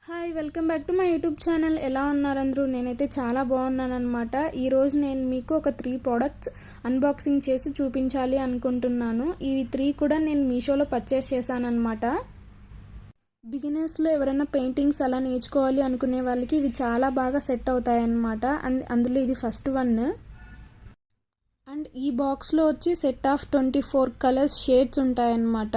Hi welcome back to my YouTube channel. ఎలా ఉన్నారు అందరూ? నేనైతే చాలా బాగున్నాను అనమాట. ఈరోజు నేను మీకు ఒక 3 ప్రోడక్ట్స్ అన్బాక్సింగ్ చేసి చూపించాలి అనుకుంటున్నాను. ఇవి 3 కూడా నేను మీషోలో పర్చేస్ చేశాను అనమాట. బిగినర్స్లో ఎవరైనా పెయింటింగ్స్ అలా నేర్చుకోవాలి అనుకునే వాళ్ళకి ఇవి చాలా బాగా సెట్ అవుతాయి అన్నమాట. అండ్ అందులో ఇది ఫస్ట్ వన్. అండ్ ఈ బాక్స్లో వచ్చి సెట్ ఆఫ్ 24 కలర్స్ షేడ్స్ ఉంటాయన్నమాట.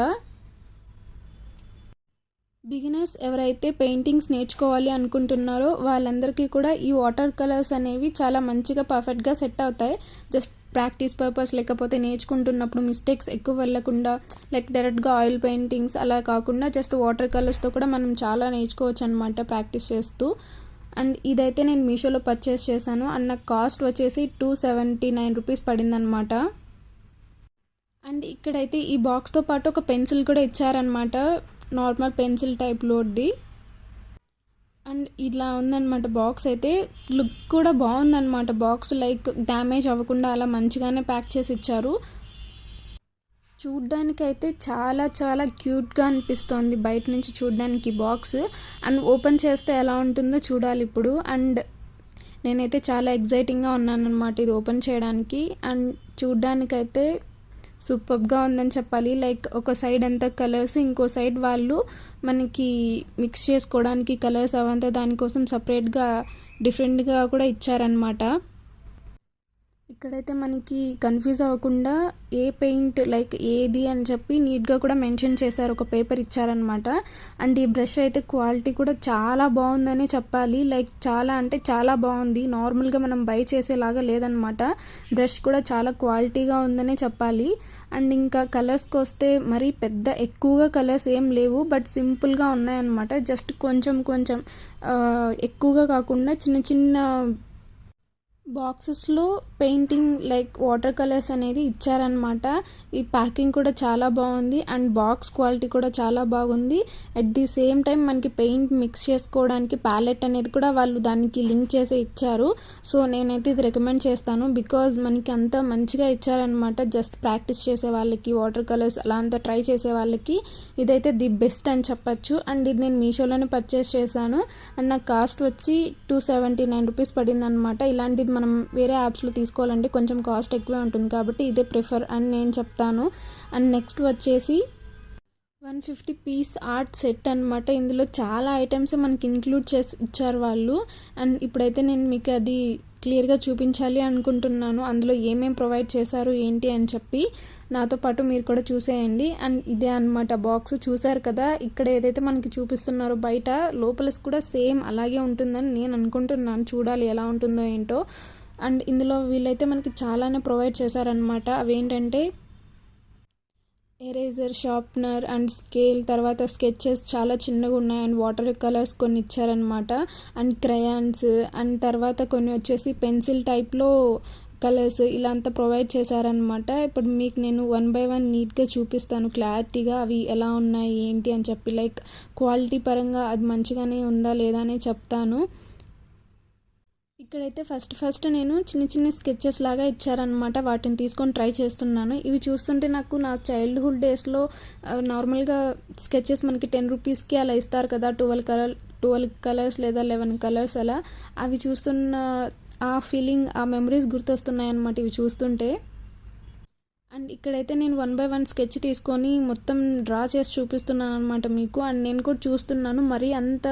బిగినర్స్ ఎవరైతే పెయింటింగ్స్ నేర్చుకోవాలి అనుకుంటున్నారో వాళ్ళందరికీ కూడా ఈ వాటర్ కలర్స్ అనేవి చాలా మంచిగా పర్ఫెక్ట్గా సెట్ అవుతాయి. జస్ట్ ప్రాక్టీస్ పర్పస్, లేకపోతే నేర్చుకుంటున్నప్పుడు మిస్టేక్స్ ఎక్కువ వెళ్ళకుండా, లైక్ డైరెక్ట్గా ఆయిల్ పెయింటింగ్స్ అలా కాకుండా జస్ట్ వాటర్ కలర్స్తో కూడా మనం చాలా నేర్చుకోవచ్చు అనమాట ప్రాక్టీస్ చేస్తూ. అండ్ ఇదైతే నేను మీషోలో పర్చేస్ చేశాను. అండ్ నాకు కాస్ట్ వచ్చేసి 279 రూపీస్ పడిందనమాట. అండ్ ఇక్కడైతే ఈ బాక్స్తో పాటు ఒక పెన్సిల్ కూడా ఇచ్చారనమాట, నార్మల్ పెన్సిల్ టైప్ లోడ్ది. అండ్ ఇలా ఉందన్నమాట బాక్స్ అయితే. లుక్ కూడా బాగుందన్నమాట. బాక్స్ లైక్ డ్యామేజ్ అవ్వకుండా అలా మంచిగానే ప్యాక్ చేసి ఇచ్చారు. చూడ్డానికైతే చాలా చాలా క్యూట్గా అనిపిస్తోంది బయట నుంచి చూడ్డానికి బాక్స్. అండ్ ఓపెన్ చేస్తే ఎలా ఉంటుందో చూడాలి ఇప్పుడు. అండ్ నేనైతే చాలా ఎగ్జైటింగ్గా ఉన్నాను అనమాట ఇది ఓపెన్ చేయడానికి. అండ్ చూడ్డానికైతే సూపర్గా ఉందని చెప్పాలి. లైక్ ఒక సైడ్ అంతా కలర్స్, ఇంకో సైడ్ వాళ్ళు మనకి మిక్స్ చేసుకోవడానికి కలర్స్ అవంతా దానికోసం సపరేట్గా డిఫరెంట్గా కూడా ఇచ్చారనమాట. ఇక్కడైతే మనకి కన్ఫ్యూజ్ అవ్వకుండా ఏ పెయింట్ లైక్ ఏది అని చెప్పి నీట్గా కూడా మెన్షన్ చేశారు, ఒక పేపర్ ఇచ్చారనమాట. అండ్ ఈ బ్రష్ అయితే క్వాలిటీ కూడా చాలా బాగుందని చెప్పాలి. లైక్ చాలా అంటే చాలా బాగుంది. నార్మల్గా మనం బై చేసేలాగా లేదనమాట. బ్రష్ కూడా చాలా క్వాలిటీగా ఉందనే చెప్పాలి. అండ్ ఇంకా కలర్స్కి వస్తే మరీ పెద్ద ఎక్కువగా కలర్స్ ఏం లేవు, బట్ సింపుల్గా ఉన్నాయన్నమాట. జస్ట్ కొంచెం కొంచెం ఎక్కువగా కాకుండా చిన్న చిన్న బాక్సెస్లో పెయింటింగ్ లైక్ వాటర్ కలర్స్ అనేది ఇచ్చారనమాట. ఈ ప్యాకింగ్ కూడా చాలా బాగుంది. అండ్ బాక్స్ క్వాలిటీ కూడా చాలా బాగుంది. అట్ ది సేమ్ టైం మనకి పెయింట్ మిక్స్ చేసుకోవడానికి ప్యాలెట్ అనేది కూడా వాళ్ళు దానికి లింక్ చేసి ఇచ్చారు. సో నేనైతే ఇది రికమెండ్ చేస్తాను, బికాజ్ మనకి అంత మంచిగా ఇచ్చారనమాట. జస్ట్ ప్రాక్టీస్ చేసే వాళ్ళకి, వాటర్ కలర్స్ అలా అంతా ట్రై చేసే వాళ్ళకి ఇదైతే ది బెస్ట్ అని చెప్పచ్చు. అండ్ ఇది నేను మీషోలోనే పర్చేస్ చేశాను. అండ్ నాకు కాస్ట్ వచ్చి 279 రూపీస్ పడింది అనమాట. ఇలాంటిది మనం వేరే యాప్స్లో తీసుకోవాలంటే కొంచెం కాస్ట్ ఎక్కువే ఉంటుంది, కాబట్టి ఇదే ప్రిఫర్ అని నేను చెప్తాను. అండ్ నెక్స్ట్ వచ్చేసి 150 పీస్ ఆర్ట్ సెట్ అనమాట. ఇందులో చాలా ఐటమ్స్ మనకి ఇంక్లూడ్ చేసి ఇచ్చారు వాళ్ళు. అండ్ ఇప్పుడైతే నేను మీకు అది క్లియర్గా చూపించాలి అనుకుంటున్నాను, అందులో ఏమేమి ప్రొవైడ్ చేశారు ఏంటి అని చెప్పి. నాతో పాటు మీరు కూడా చూసేయండి. అండ్ ఇదే అనమాట బాక్స్. చూసారు కదా, ఇక్కడ ఏదైతే మనకి చూపిస్తున్నారో బయట, లోపల కూడా సేమ్ అలాగే ఉంటుందని నేను అనుకుంటున్నాను. చూడాలి ఎలా ఉంటుందో ఏంటో. అండ్ ఇందులో వీళ్ళైతే మనకి చాలానే ప్రొవైడ్ చేశారనమాట. అవేంటంటే ఎరేజర్, షార్ప్నర్ అండ్ స్కేల్, తర్వాత స్కెచెస్ చాలా చిన్నగా ఉన్నాయి. అండ్ వాటర్ కలర్స్ కొన్ని ఇచ్చారనమాట. అండ్ క్రయాన్స్, అండ్ తర్వాత కొన్ని వచ్చేసి పెన్సిల్ టైప్లో కలర్స్, ఇలా అంతా ప్రొవైడ్ చేశారనమాట. ఇప్పుడు మీకు నేను 1 by 1 నీట్గా చూపిస్తాను క్లారిటీగా అవి ఎలా ఉన్నాయి ఏంటి అని చెప్పి. లైక్ క్వాలిటీ పరంగా అది మంచిగానే ఉందా లేదా అని చెప్తాను. ఇక్కడైతే ఫస్ట్ నేను చిన్న చిన్న స్కెచెస్ లాగా ఇచ్చారనమాట. వాటిని తీసుకొని ట్రై చేస్తున్నాను. ఇవి చూస్తుంటే నాకు నా చైల్డ్హుడ్ డేస్లో నార్మల్గా స్కెచెస్ మనకి 10 రూపీస్కి అలా ఇస్తారు కదా, 12 కలర్స్ లేదా 11 కలర్స్ అలా. అవి చూస్తున్న ఆ ఫీలింగ్, ఆ మెమరీస్ గుర్తొస్తున్నాయి అన్నమాట ఇవి చూస్తుంటే. అండ్ ఇక్కడైతే నేను 1 by 1 స్కెచ్ తీసుకొని మొత్తం డ్రా చేసి చూపిస్తున్నాను అనమాట మీకు. అండ్ నేను కూడా చూస్తున్నాను, మరీ అంత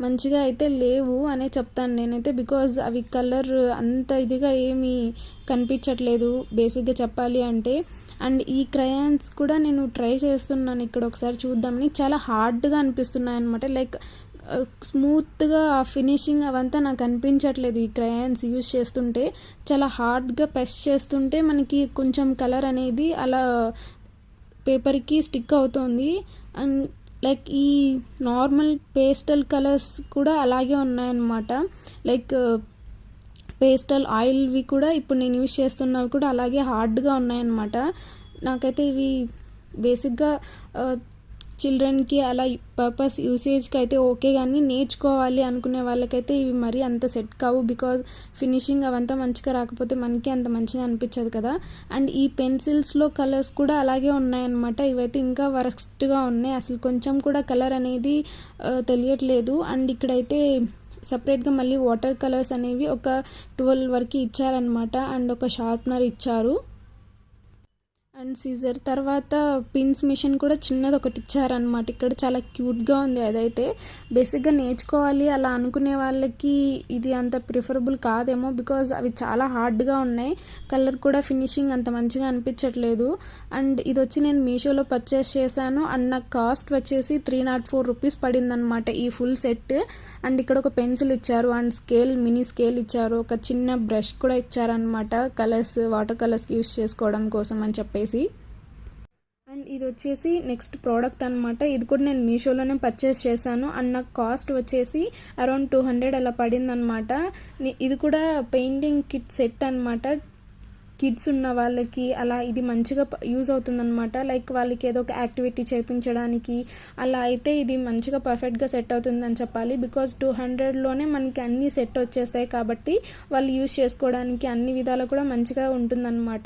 మంచిగా అయితే లేవు అనే చెప్తాను నేనైతే, బికాజ్ అవి కలర్ అంత ఇదిగా ఏమీ కనిపించట్లేదు బేసిక్గా చెప్పాలి అంటే. అండ్ ఈ క్రయాన్స్ కూడా నేను ట్రై చేస్తున్నాను ఇక్కడ ఒకసారి చూద్దామని. చాలా హార్డ్గా అనిపిస్తున్నాయి అనమాట. లైక్ స్మూత్గా ఆ ఫినిషింగ్ అవంతా నాకు అనిపించట్లేదు. ఈ క్రయాన్స్ యూజ్ చేస్తుంటే చాలా హార్డ్గా ప్రెస్ చేస్తుంటే మనకి కొంచెం కలర్ అనేది అలా పేపర్కి స్టిక్ అవుతుంది. అండ్ లైక్ ఈ నార్మల్ పేస్టల్ కలర్స్ కూడా అలాగే ఉన్నాయన్నమాట. లైక్ పేస్టల్ ఆయిల్వి కూడా ఇప్పుడు నేను యూజ్ చేస్తున్నవి కూడా అలాగే హార్డ్గా ఉన్నాయన్నమాట. నాకైతే ఇవి బేసిక్గా చిల్డ్రన్కి అలా పర్పస్ యూసేజ్కి అయితే ఓకే, కానీ నేర్చుకోవాలి అనుకునే వాళ్ళకైతే ఇవి మరీ అంత సెట్ కావు. బికాజ్ ఫినిషింగ్ అవంతా మంచిగా రాకపోతే మనకి అంత మంచిగా అనిపించదు కదా. అండ్ ఈ పెన్సిల్స్లో కలర్స్ కూడా అలాగే ఉన్నాయన్నమాట. ఇవైతే ఇంకా వరస్ట్గా ఉన్నాయి, అసలు కొంచెం కూడా కలర్ అనేది తెలియట్లేదు. అండ్ ఇక్కడైతే సపరేట్గా మళ్ళీ వాటర్ కలర్స్ అనేవి ఒక 12 వరకు ఇచ్చారనమాట. అండ్ ఒక షార్ప్నర్ ఇచ్చారు అండ్ సీజర్. తర్వాత పిన్స్ మిషన్ కూడా చిన్నది ఒకటి ఇచ్చారనమాట. ఇక్కడ చాలా క్యూట్గా ఉంది. అదైతే బేసిక్గా నేర్చుకోవాలి అలా అనుకునే వాళ్ళకి ఇది అంత ప్రిఫరబుల్ కాదేమో, బికాజ్ అవి చాలా హార్డ్గా ఉన్నాయి. కలర్ కూడా ఫినిషింగ్ అంత మంచిగా అనిపించట్లేదు. అండ్ ఇది వచ్చి నేను మీషోలో పర్చేస్ చేశాను అండ్ నాకు కాస్ట్ వచ్చేసి 304 రూపీస్ పడిందనమాట ఈ ఫుల్ సెట్. అండ్ ఇక్కడ ఒక పెన్సిల్ ఇచ్చారు అండ్ స్కేల్, మినీ స్కేల్ ఇచ్చారు. ఒక చిన్న బ్రష్ కూడా ఇచ్చారనమాట, కలర్స్, వాటర్ కలర్స్కి యూస్ చేసుకోవడం కోసం అని చెప్పేసి. అండ్ ఇది వచ్చేసి నెక్స్ట్ ప్రోడక్ట్ అనమాట. ఇది కూడా నేను మీషోలోనే పర్చేస్ చేశాను అండ్ నాకు కాస్ట్ వచ్చేసి అరౌండ్ 200 అలా పడింది అనమాట. ఇది కూడా పెయింటింగ్ కిట్ సెట్ అనమాట. కిడ్స్ ఉన్న వాళ్ళకి అలా ఇది మంచిగా యూజ్ అవుతుందన్నమాట. లైక్ వాళ్ళకి ఏదో ఒక యాక్టివిటీ చేయించడానికి అలా అయితే ఇది మంచిగా పర్ఫెక్ట్గా సెట్ అవుతుందని చెప్పాలి. బికాజ్ 200లోనే మనకి అన్నీ సెట్ వచ్చేస్తాయి కాబట్టి వాళ్ళు యూజ్ చేసుకోవడానికి అన్ని విధాలు కూడా మంచిగా ఉంటుందన్నమాట.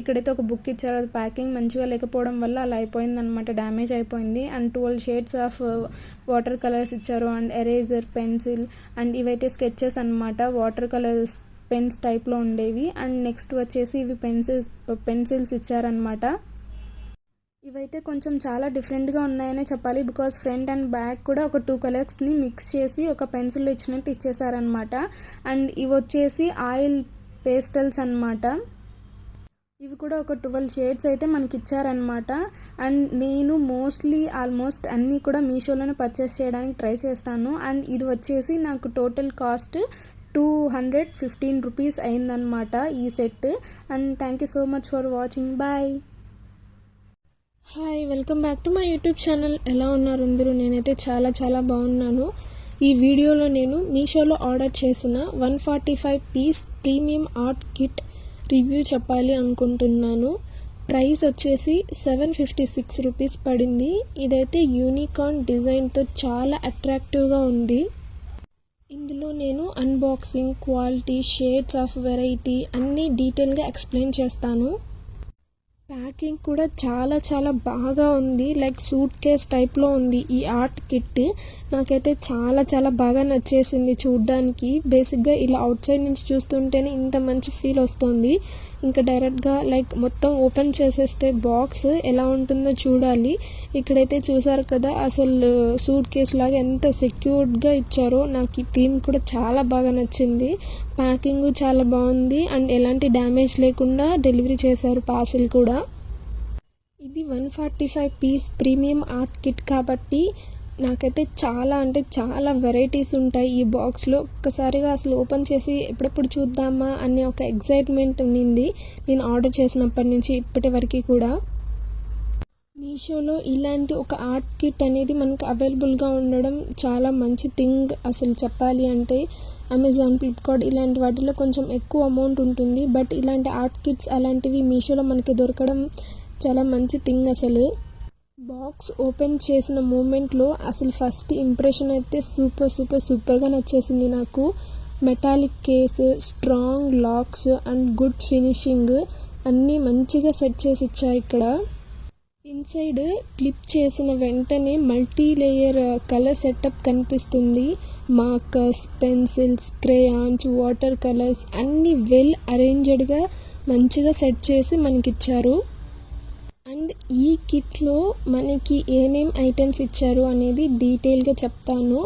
ఇక్కడైతే ఒక బుక్ ఇచ్చారు, అది ప్యాకింగ్ మంచిగా లేకపోవడం వల్ల అలా అయిపోయిందనమాట, డ్యామేజ్ అయిపోయింది. And 12 shades of water colours ఇచ్చారు అండ్ ఎరేజర్, పెన్సిల్ అండ్ ఇవైతే స్కెచెస్ అనమాట, వాటర్ కలర్స్ పెన్స్ టైప్లో ఉండేవి. అండ్ నెక్స్ట్ వచ్చేసి ఇవి పెన్సిల్స్ ఇచ్చారనమాట. ఇవైతే కొంచెం చాలా డిఫరెంట్గా ఉన్నాయనే చెప్పాలి. బికాజ్ ఫ్రంట్ అండ్ బ్యాక్ కూడా ఒక 2 కలర్స్ని మిక్స్ చేసి ఒక పెన్సిల్ ఇచ్చినట్టు ఇచ్చేసారనమాట. అండ్ ఇవి వచ్చేసి ఆయిల్ పేస్టల్స్ అనమాట. ఇవి కూడా ఒక 12 షేడ్స్ అయితే మనకి ఇచ్చారనమాట. అండ్ నేను ఆల్మోస్ట్ అన్నీ కూడా మీషోలోనే పర్చేస్ చేయడానికి ట్రై చేస్తాను. అండ్ ఇది వచ్చేసి నాకు టోటల్ కాస్ట్ 215 రూపీస్ అయిందనమాట ఈ set. And thank you so much for watching. Bye. Hi, welcome back to my YouTube channel. ఎలా ఉన్నారు అందరూ? నేనైతే చాలా చాలా బాగున్నాను. ఈ వీడియోలో నేను మీషోలో ఆర్డర్ చేసిన 145 piece premium art kit review చెప్పాలి అనుకుంటున్నాను. ప్రైస్ వచ్చేసి 756 రూపీస్ పడింది. ఇదైతే యూనికార్న్ డిజైన్తో చాలా అట్రాక్టివ్గా ఉంది. ఇందులో నేను unboxing, quality, shades of variety అన్నీ డీటెయిల్గా ఎక్స్ప్లెయిన్ చేస్తాను. ప్యాకింగ్ కూడా చాలా చాలా బాగా ఉంది, లైక్ సూట్ కేస్ టైప్లో ఉంది ఈ ఆర్ట్ కిట్. నాకైతే చాలా చాలా బాగా నచ్చేసింది చూడ్డానికి. బేసిక్గా ఇలా అవుట్ సైడ్ నుంచి చూస్తుంటేనే ఇంత మంచి ఫీల్ వస్తుంది. ఇంకా డైరెక్ట్గా లైక్ మొత్తం ఓపెన్ చేసేస్తే బాక్స్ ఎలా ఉంటుందో చూడాలి. ఇక్కడైతే చూసారు కదా, అసలు సూట్ కేస్ లాగా ఎంత సెక్యూర్డ్గా ఇచ్చారో. నాకు ఈ థీమ్ కూడా చాలా బాగా నచ్చింది. ప్యాకింగ్ చాలా బాగుంది అండ్ ఎలాంటి డ్యామేజ్ లేకుండా డెలివరీ చేశారు పార్సిల్ కూడా. ఇది 145 పీస్ ప్రీమియం ఆర్ట్ కిట్ కాబట్టి నాకైతే చాలా అంటే చాలా వెరైటీస్ ఉంటాయి ఈ బాక్స్లో. ఒక్కసారిగా అసలు ఓపెన్ చేసి ఎప్పుడెప్పుడు చూద్దామా అనే ఒక ఎక్సైట్మెంట్ ఉన్నింది నేను ఆర్డర్ చేసినప్పటి నుంచి ఇప్పటి వరకు కూడా. మీషోలో ఇలాంటి ఒక ఆర్ట్ కిట్ అనేది మనకు అవైలబుల్గా ఉండడం చాలా మంచి థింగ్ అసలు చెప్పాలి అంటే. అమెజాన్, ఫ్లిప్కార్ట్ ఇలాంటి వాటిలో కొంచెం ఎక్కువ అమౌంట్ ఉంటుంది, బట్ ఇలాంటి ఆర్ట్ కిట్స్ అలాంటివి మీషోలో మనకి దొరకడం చాలా మంచి థింగ్ అసలు. బాక్స్ ఓపెన్ చేసిన మూమెంట్లో అసలు ఫస్ట్ ఇంప్రెషన్ అయితే సూపర్గా నచ్చేసింది నాకు. Metallic case, strong lakhs and good finishing అన్నీ మంచిగా సెట్ చేసి ఇచ్చారు ఇక్కడ. ఇన్సైడ్ క్లిప్ చేసిన వెంటనే మల్టీ లేయర్ కలర్ సెటప్ కనిపిస్తుంది. Markers, pencils, crayons, water colours అన్నీ వెల్ అరేంజ్డ్గా మంచిగా సెట్ చేసి మనకిచ్చారు. అండ్ ఈ కిట్లో మనకి ఏమేం ఐటమ్స్ ఇచ్చారు అనేది డీటెయిల్గా చెప్తాను.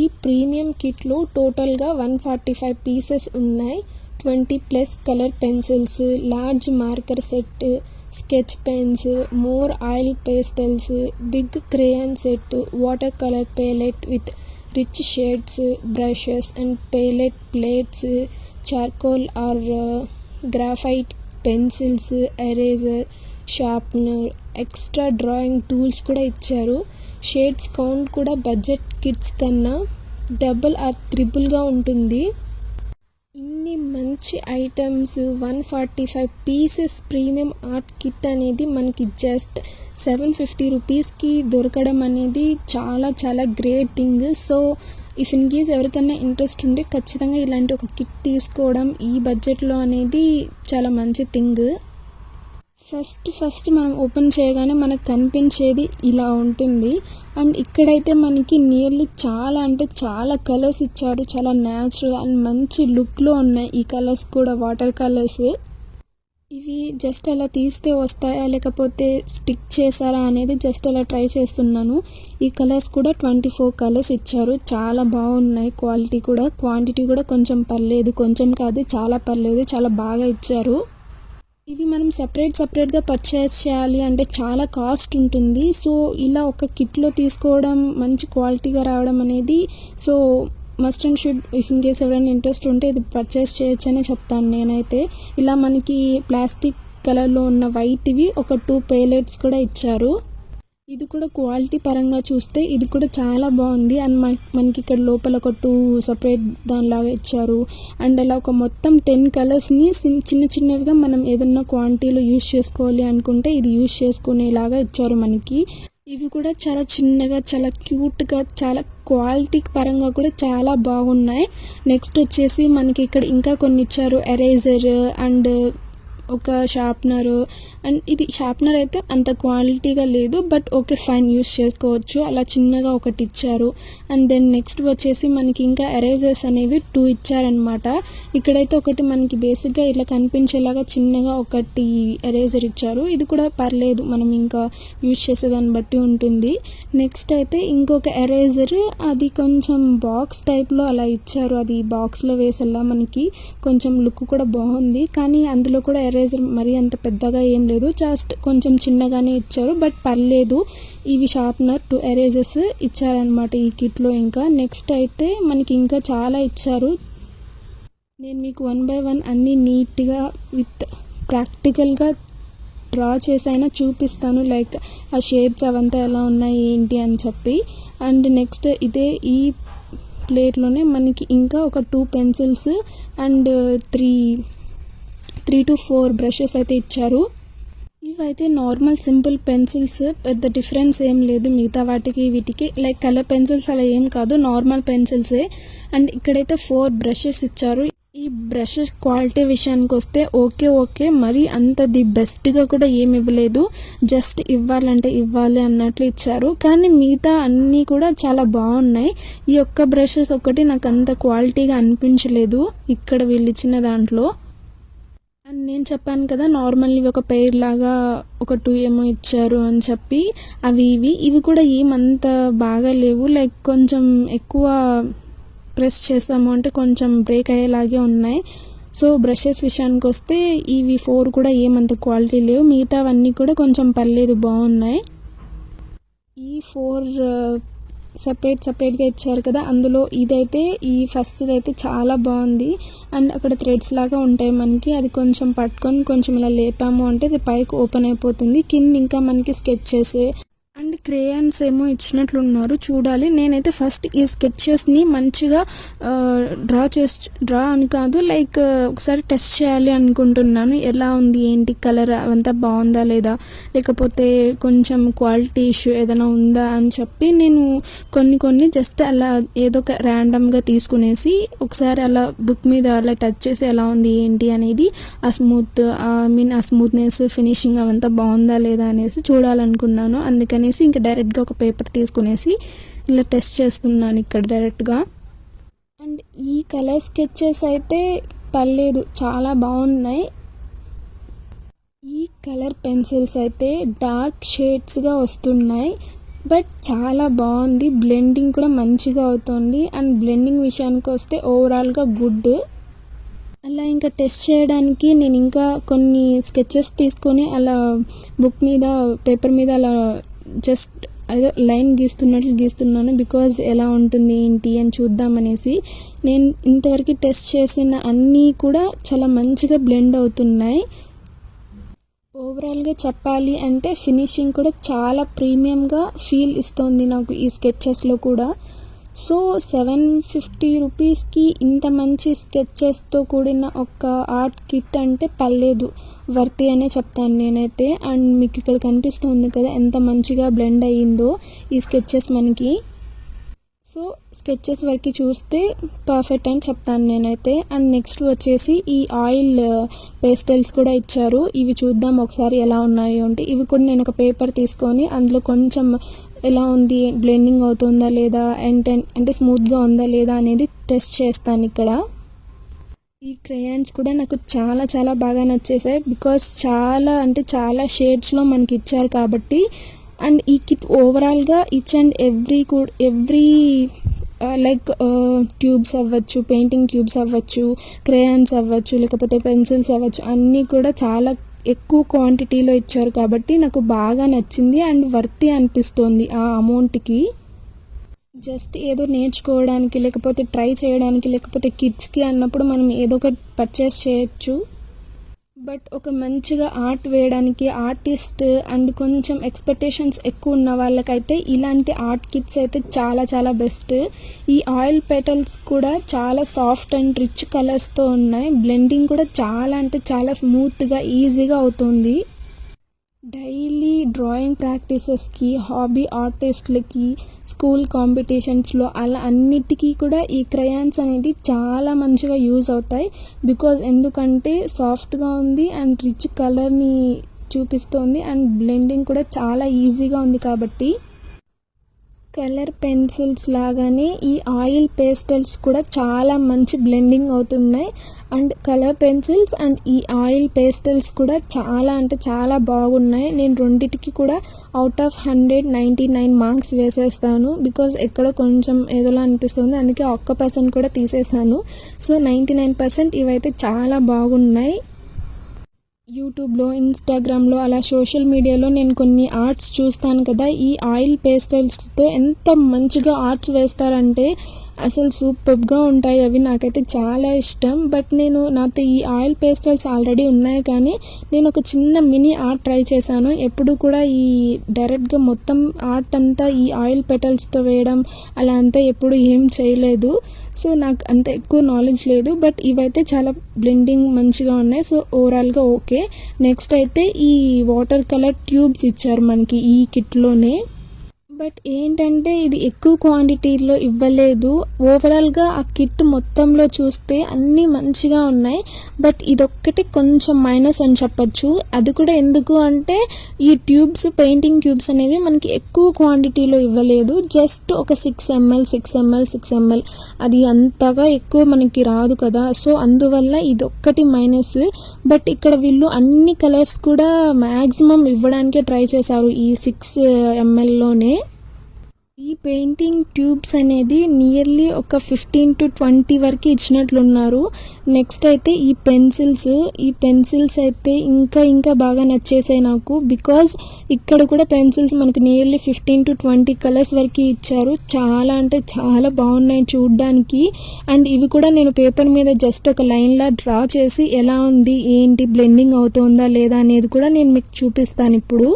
ఈ ప్రీమియం కిట్లో టోటల్గా 145 పీసెస్ ఉన్నాయి. 20+ colour pencils, large marker set, sketch pens, more oil pastels, big crayon set, water colour palette with rich shades, brushes and palette plates, charcoal or graphite pencils, eraser, sharpener, extra drawing tools కూడా ఇచ్చారు. Shades count కూడా budget kits కన్నా double or ట్రిపుల్గా ఉంటుంది. ఇన్ని మంచి మంచి items 145 pieces premium art kit అనేది మనకి జస్ట్ 750 రూపీస్కి దొరకడం అనేది చాలా చాలా great thing. So if in case ఎవరికైనా ఇంట్రెస్ట్ ఉంటే ఖచ్చితంగా ఇలాంటి ఒక కిట్ తీసుకోవడం ఈ బడ్జెట్లో అనేది చాలా మంచి థింగ్. ఫస్ట్ మనం ఓపెన్ చేయగానే మనకు కనిపించేది ఇలా ఉంటుంది. అండ్ ఇక్కడైతే మనకి నియర్లీ చాలా అంటే చాలా కలర్స్ ఇచ్చారు. చాలా న్యాచురల్ అండ్ మంచి లుక్లో ఉన్నాయి ఈ కలర్స్ కూడా, వాటర్ కలర్స్. ఇవి జస్ట్ అలా తీస్తే వస్తాయా లేకపోతే స్టిక్ చేశారా అనేది జస్ట్ అలా ట్రై చేస్తున్నాను. ఈ కలర్స్ కూడా 24 కలర్స్ ఇచ్చారు. చాలా బాగున్నాయి. క్వాలిటీ కూడా, క్వాంటిటీ కూడా కొంచెం పర్లేదు, కొంచెం కాదు చాలా పర్లేదు, చాలా బాగా ఇచ్చారు. ఇవి మనం సపరేట్గా పర్చేస్ చేయాలి అంటే చాలా కాస్ట్ ఉంటుంది. సో ఇలా ఒక కిట్లో తీసుకోవడం, మంచి క్వాలిటీగా రావడం అనేది so must and should if in case ఎవరైనా ఇంట్రెస్ట్ ఉంటే ఇది పర్చేస్ చేయొచ్చనే చెప్తాను నేనైతే. ఇలా మనకి ప్లాస్టిక్ కలర్లో ఉన్న వైట్వి ఒక 2 పేలెట్స్ కూడా ఇచ్చారు. ఇది కూడా క్వాలిటీ పరంగా చూస్తే ఇది కూడా చాలా బాగుంది. అండ్ మనకి ఇక్కడ లోపల ఒక 2 సపరేట్ దానిలాగా ఇచ్చారు. అండ్ అలా ఒక మొత్తం 10 కలర్స్ని చిన్నవిగా మనం ఏదన్నా క్వాంటిటీలో యూజ్ చేసుకోవాలి అనుకుంటే ఇది యూజ్ చేసుకునేలాగా ఇచ్చారు మనకి. ఇవి కూడా చాలా చిన్నగా, చాలా క్యూట్గా, చాలా క్వాలిటీ పరంగా కూడా చాలా బాగున్నాయి. నెక్స్ట్ వచ్చేసి మనకి ఇక్కడ ఇంకా కొన్ని ఇచ్చారు. ఎరేజర్ అండ్ ఒక షార్ప్నర్. అండ్ ఇది షార్ప్నర్ అయితే అంత క్వాలిటీగా లేదు, బట్ ఓకే ఫైన్, యూస్ చేసుకోవచ్చు. అలా చిన్నగా ఒకటి ఇచ్చారు. అండ్ దెన్ నెక్స్ట్ వచ్చేసి మనకి ఇంకా ఎరేజర్స్ అనేవి 2 ఇచ్చారనమాట. ఇక్కడైతే ఒకటి మనకి బేసిక్గా ఇలా కనిపించేలాగా చిన్నగా ఒకటి ఎరేజర్ ఇచ్చారు. ఇది కూడా పర్లేదు, మనం ఇంకా యూస్ చేసేదాన్ని బట్టి ఉంటుంది. నెక్స్ట్ అయితే ఇంకొక ఎరేజర్, అది కొంచెం బాక్స్ టైప్లో అలా ఇచ్చారు. అది బాక్స్లో వేసేలా మనకి కొంచెం లుక్ కూడా బాగుంది. కానీ అందులో కూడా ఎరేజర్ మరీ అంత పెద్దగా ఏం లేదు, జస్ట్ కొంచెం చిన్నగానే ఇచ్చారు, బట్ పర్లేదు. ఇవి షార్ప్నర్ 2 ఎరేజర్స్ ఇచ్చారనమాట ఈ కిట్లో. ఇంకా నెక్స్ట్ అయితే మనకి ఇంకా చాలా ఇచ్చారు. నేను మీకు 1 by 1 అన్నీ నీట్గా విత్ ప్రాక్టికల్గా డ్రా చేసైనా చూపిస్తాను, లైక్ ఆ షేప్స్ అవంతా ఎలా ఉన్నాయి ఏంటి అని చెప్పి. అండ్ నెక్స్ట్ ఇదే ఈ ప్లేట్లోనే మనకి ఇంకా ఒక 2 పెన్సిల్స్ అండ్ 3 to 4 బ్రషెస్ అయితే ఇచ్చారు. ఇవైతే నార్మల్ సింపుల్ పెన్సిల్స్, పెద్ద డిఫరెన్స్ ఏం లేదు మిగతా వాటికి వీటికి. లైక్ కలర్ పెన్సిల్స్ అలా ఏం కాదు, నార్మల్ పెన్సిల్సే. అండ్ ఇక్కడైతే 4 బ్రషెస్ ఇచ్చారు. ఈ బ్రషెస్ క్వాలిటీ విషయానికి వస్తే ఓకే, మరి అంత ది బెస్ట్గా కూడా ఏమి ఇవ్వలేదు, జస్ట్ ఇవ్వాలంటే ఇవ్వాలి అన్నట్లు ఇచ్చారు. కానీ మిగతా అన్నీ కూడా చాలా బాగున్నాయి. ఈ ఒక్క బ్రషెస్ ఒకటి నాకు అంత క్వాలిటీగా అనిపించలేదు ఇక్కడ వీళ్ళు ఇచ్చిన దాంట్లో. అండ్ నేను చెప్పాను కదా నార్మల్ ఇవి ఒక పెయిర్ లాగా ఒక 2 ఏమో ఇచ్చారు అని చెప్పి. ఇవి కూడా ఏమంత బాగా లేవు, లైక్ కొంచెం ఎక్కువ ప్రెస్ చేసాము అంటే కొంచెం బ్రేక్ అయ్యేలాగే ఉన్నాయి. సో బ్రషెస్ విషయానికి వస్తే ఇవి 4 కూడా ఏమంత క్వాలిటీ లేవు. మిగతావన్నీ కూడా కొంచెం పర్లేదు, బాగున్నాయి. ఈ 4 సపరేట్గా ఇచ్చారు కదా, అందులో ఇదైతే ఈ ఫస్ట్ అయితే చాలా బాగుంది. అండ్ అక్కడ థ్రెడ్స్ లాగా ఉంటాయి మనకి, అది కొంచెం పట్టుకొని కొంచెం ఇలా లేపాము అంటే అది పైకి ఓపెన్ అయిపోతుంది. కింద ఇంకా మనకి స్కెచెస్ అండ్ క్రేయాన్స్ ఏమో ఇచ్చినట్లున్నారు, చూడాలి. నేనైతే ఫస్ట్ ఈ స్కెచెస్ని మంచిగా డ్రా అని కాదు, లైక్ ఒకసారి టెస్ట్ చేయాలి అనుకుంటున్నాను. ఎలా ఉంది ఏంటి, కలర్ అవంతా బాగుందా లేదా, లేకపోతే కొంచెం క్వాలిటీ ఇష్యూ ఏదైనా ఉందా అని చెప్పి నేను కొన్ని జస్ట్ అలా ఏదో ఒక ర్యాండమ్గా తీసుకునేసి ఒకసారి అలా బుక్ మీద అలా టచ్ చేసి ఎలా ఉంది ఏంటి అనేది, ఆ స్మూత్నెస్, ఫినిషింగ్ అవంతా బాగుందా లేదా అనేసి చూడాలనుకున్నాను. అందుకని ఇంకా డైరెక్ట్గా ఒక పేపర్ తీసుకునేసి ఇలా టెస్ట్ చేస్తున్నాను ఇక్కడ డైరెక్ట్గా. అండ్ ఈ కలర్ స్కెచెస్ అయితే పర్లేదు, చాలా బాగున్నాయి. ఈ కలర్ పెన్సిల్స్ అయితే డార్క్ షేడ్స్గా వస్తున్నాయి, బట్ చాలా బాగుంది. బ్లెండింగ్ కూడా మంచిగా అవుతుంది. అండ్ బ్లెండింగ్ విషయానికి వస్తే ఓవరాల్గా గుడ్. అలా ఇంకా టెస్ట్ చేయడానికి నేను ఇంకా కొన్ని స్కెచెస్ తీసుకొని అలా బుక్ మీద, పేపర్ మీద అలా జస్ట్ ఏదో లైన్ గీస్తున్నాను, బికాజ్ ఎలా ఉంటుంది ఏంటి అని చూద్దామనేసి. నేను ఇంతవరకు టెస్ట్ చేసిన అన్నీ కూడా చాలా మంచిగా బ్లెండ్ అవుతున్నాయి. ఓవరాల్గా చెప్పాలి అంటే ఫినిషింగ్ కూడా చాలా ప్రీమియంగా ఫీల్ ఇస్తుంది నాకు ఈ స్కెచెస్లో కూడా. సో 750 రూపీస్కి ఇంత మంచి స్కెచెస్తో కూడిన ఒక ఆర్ట్ కిట్ అంటే పర్లేదు, వర్తి అనే చెప్తాను నేనైతే. అండ్ మీకు ఇక్కడ కనిపిస్తుంది కదా ఎంత మంచిగా బ్లెండ్ అయ్యిందో ఈ స్కెచెస్ మనకి. సో స్కెచెస్ వరకు చూస్తే పర్ఫెక్ట్ అని చెప్తాను నేనైతే. అండ్ నెక్స్ట్ వచ్చేసి ఈ ఆయిల్ పేస్టల్స్ కూడా ఇచ్చారు. ఇవి చూద్దాం ఒకసారి ఎలా ఉన్నాయో అంటే. ఇవి కూడా నేను ఒక పేపర్ తీసుకొని అందులో కొంచెం ఎలా ఉంది, బ్లెండింగ్ అవుతుందా లేదా, అంటే స్మూత్గా ఉందా లేదా అనేది టెస్ట్ చేస్తాను ఇక్కడ. ఈ క్రేయాన్స్ కూడా నాకు చాలా చాలా బాగా నచ్చేసాయి, బికాస్ చాలా అంటే చాలా షేడ్స్లో మనకి ఇచ్చారు కాబట్టి. అండ్ ఈ కిట్ ఓవరాల్గా each and every like tubes అవ్వచ్చు, పెయింటింగ్ ట్యూబ్స్ అవ్వచ్చు, క్రేయాన్స్ అవ్వచ్చు, లేకపోతే పెన్సిల్స్ అవ్వచ్చు, అన్నీ కూడా చాలా ఎక్కువ క్వాంటిటీలో ఇచ్చారు కాబట్టి నాకు బాగా నచ్చింది అండ్ వర్తి అనిపిస్తుంది ఆ అమౌంట్కి. జస్ట్ ఏదో నేర్చుకోవడానికి, లేకపోతే ట్రై చేయడానికి, లేకపోతే కిడ్స్కి అన్నప్పుడు మనం ఏదో ఒకటి పర్చేస్ చేయొచ్చు. బట్ ఒక మంచిగా ఆర్ట్ వేయడానికి ఆర్టిస్ట్ అండ్ కొంచెం ఎక్స్పెక్టేషన్స్ ఎక్కువ ఉన్న వాళ్ళకైతే ఇలాంటి ఆర్ట్ కిట్స్ అయితే చాలా చాలా బెస్ట్. ఈ ఆయిల్ పెటల్స్ కూడా చాలా సాఫ్ట్ అండ్ రిచ్ కలర్స్తో ఉన్నాయి. బ్లెండింగ్ కూడా చాలా అంటే చాలా స్మూత్గా ఈజీగా అవుతుంది. డైలీ డ్రాయింగ్ ప్రాక్టీసెస్కి, హాబీ ఆర్టిస్ట్లకి, స్కూల్ కాంపిటీషన్స్లో అలా అన్నిటికీ కూడా ఈ క్రయాన్స్ అనేది చాలా మంచిగా యూజ్ అవుతాయి. బికాజ్ ఎందుకంటే సాఫ్ట్గా ఉంది అండ్ రిచ్ కలర్ని చూపిస్తుంది అండ్ బ్లెండింగ్ కూడా చాలా ఈజీగా ఉంది కాబట్టి. కలర్ పెన్సిల్స్ లాగానే ఈ ఆయిల్ పేస్టల్స్ కూడా చాలా మంచి బ్లెండింగ్ అవుతున్నాయి. అండ్ కలర్ పెన్సిల్స్ అండ్ ఈ ఆయిల్ పేస్టల్స్ కూడా చాలా అంటే చాలా బాగున్నాయి. నేను రెండిటికి కూడా అవుట్ ఆఫ్ 100 99 మార్క్స్ వేసేస్తాను. బికాజ్ ఎక్కడో కొంచెం ఏదోలా అనిపిస్తుంది, అందుకే 1% కూడా తీసేసాను. సో 99% ఇవైతే చాలా బాగున్నాయి. యూట్యూబ్లో, ఇన్స్టాగ్రామ్లో అలా సోషల్ మీడియాలో నేను కొన్ని ఆర్ట్స్ చూస్తాను కదా, ఈ ఆయిల్ పేస్టల్స్తో ఎంత మంచిగా ఆర్ట్స్ వేస్తారంటే అసలు సూపర్గా ఉంటాయి. అవి నాకైతే చాలా ఇష్టం. బట్ నాతో ఈ ఆయిల్ పేస్టల్స్ ఆల్రెడీ ఉన్నాయి, కానీ నేను ఒక చిన్న మినీ ఆర్ట్ ట్రై చేశాను. ఎప్పుడు కూడా ఈ డైరెక్ట్గా మొత్తం ఆర్ట్ అంతా ఈ ఆయిల్ పెటల్స్తో వేయడం అలా అంతా ఎప్పుడు ఏం చేయలేదు. సో నాకు అంత ఎక్కువ నాలెడ్జ్ లేదు. బట్ ఇవైతే చాలా బ్లెండింగ్ మంచిగా ఉన్నాయి. సో ఓవరాల్గా ఓకే. నెక్స్ట్ అయితే ఈ వాటర్ కలర్ ట్యూబ్స్ ఇచ్చారు మనకి ఈ కిట్లోనే. బట్ ఏంటంటే ఇది ఎక్కువ క్వాంటిటీలో ఇవ్వలేదు. ఓవరాల్గా ఆ కిట్ మొత్తంలో చూస్తే అన్నీ మంచిగా ఉన్నాయి. బట్ ఇదొక్కటి కొంచెం మైనస్ అని చెప్పచ్చు. అది కూడా ఎందుకు అంటే ఈ ట్యూబ్స్, పెయింటింగ్ ట్యూబ్స్ అనేవి మనకి ఎక్కువ క్వాంటిటీలో ఇవ్వలేదు. జస్ట్ ఒక 6 ml అది అంతగా ఎక్కువ మనకి రాదు కదా. సో అందువల్ల ఇదొక్కటి మైనస్. బట్ ఇక్కడ వీళ్ళు అన్ని కలర్స్ కూడా మ్యాక్సిమం ఇవ్వడానికే ట్రై చేశారు ఈ 6 mlలోనే. ఈ పెయింటింగ్ ట్యూబ్స్ అనేది నియర్లీ ఒక 15 to 20 వరకు ఇచ్చినట్లున్నారు. నెక్స్ట్ అయితే ఈ పెన్సిల్స్ అయితే ఇంకా బాగా నచ్చేసాయి నాకు. బికాజ్ ఇక్కడ కూడా పెన్సిల్స్ మనకు నియర్లీ 15 to 20 కలర్స్ వరకు ఇచ్చారు. చాలా అంటే చాలా బాగున్నాయి చూడ్డానికి. అండ్ ఇవి కూడా నేను పేపర్ మీద జస్ట్ ఒక లైన్లా డ్రా చేసి ఎలా ఉంది, ఏంటి, బ్లెండింగ్ అవుతుందా లేదా అనేది కూడా నేను మీకు చూపిస్తాను ఇప్పుడు.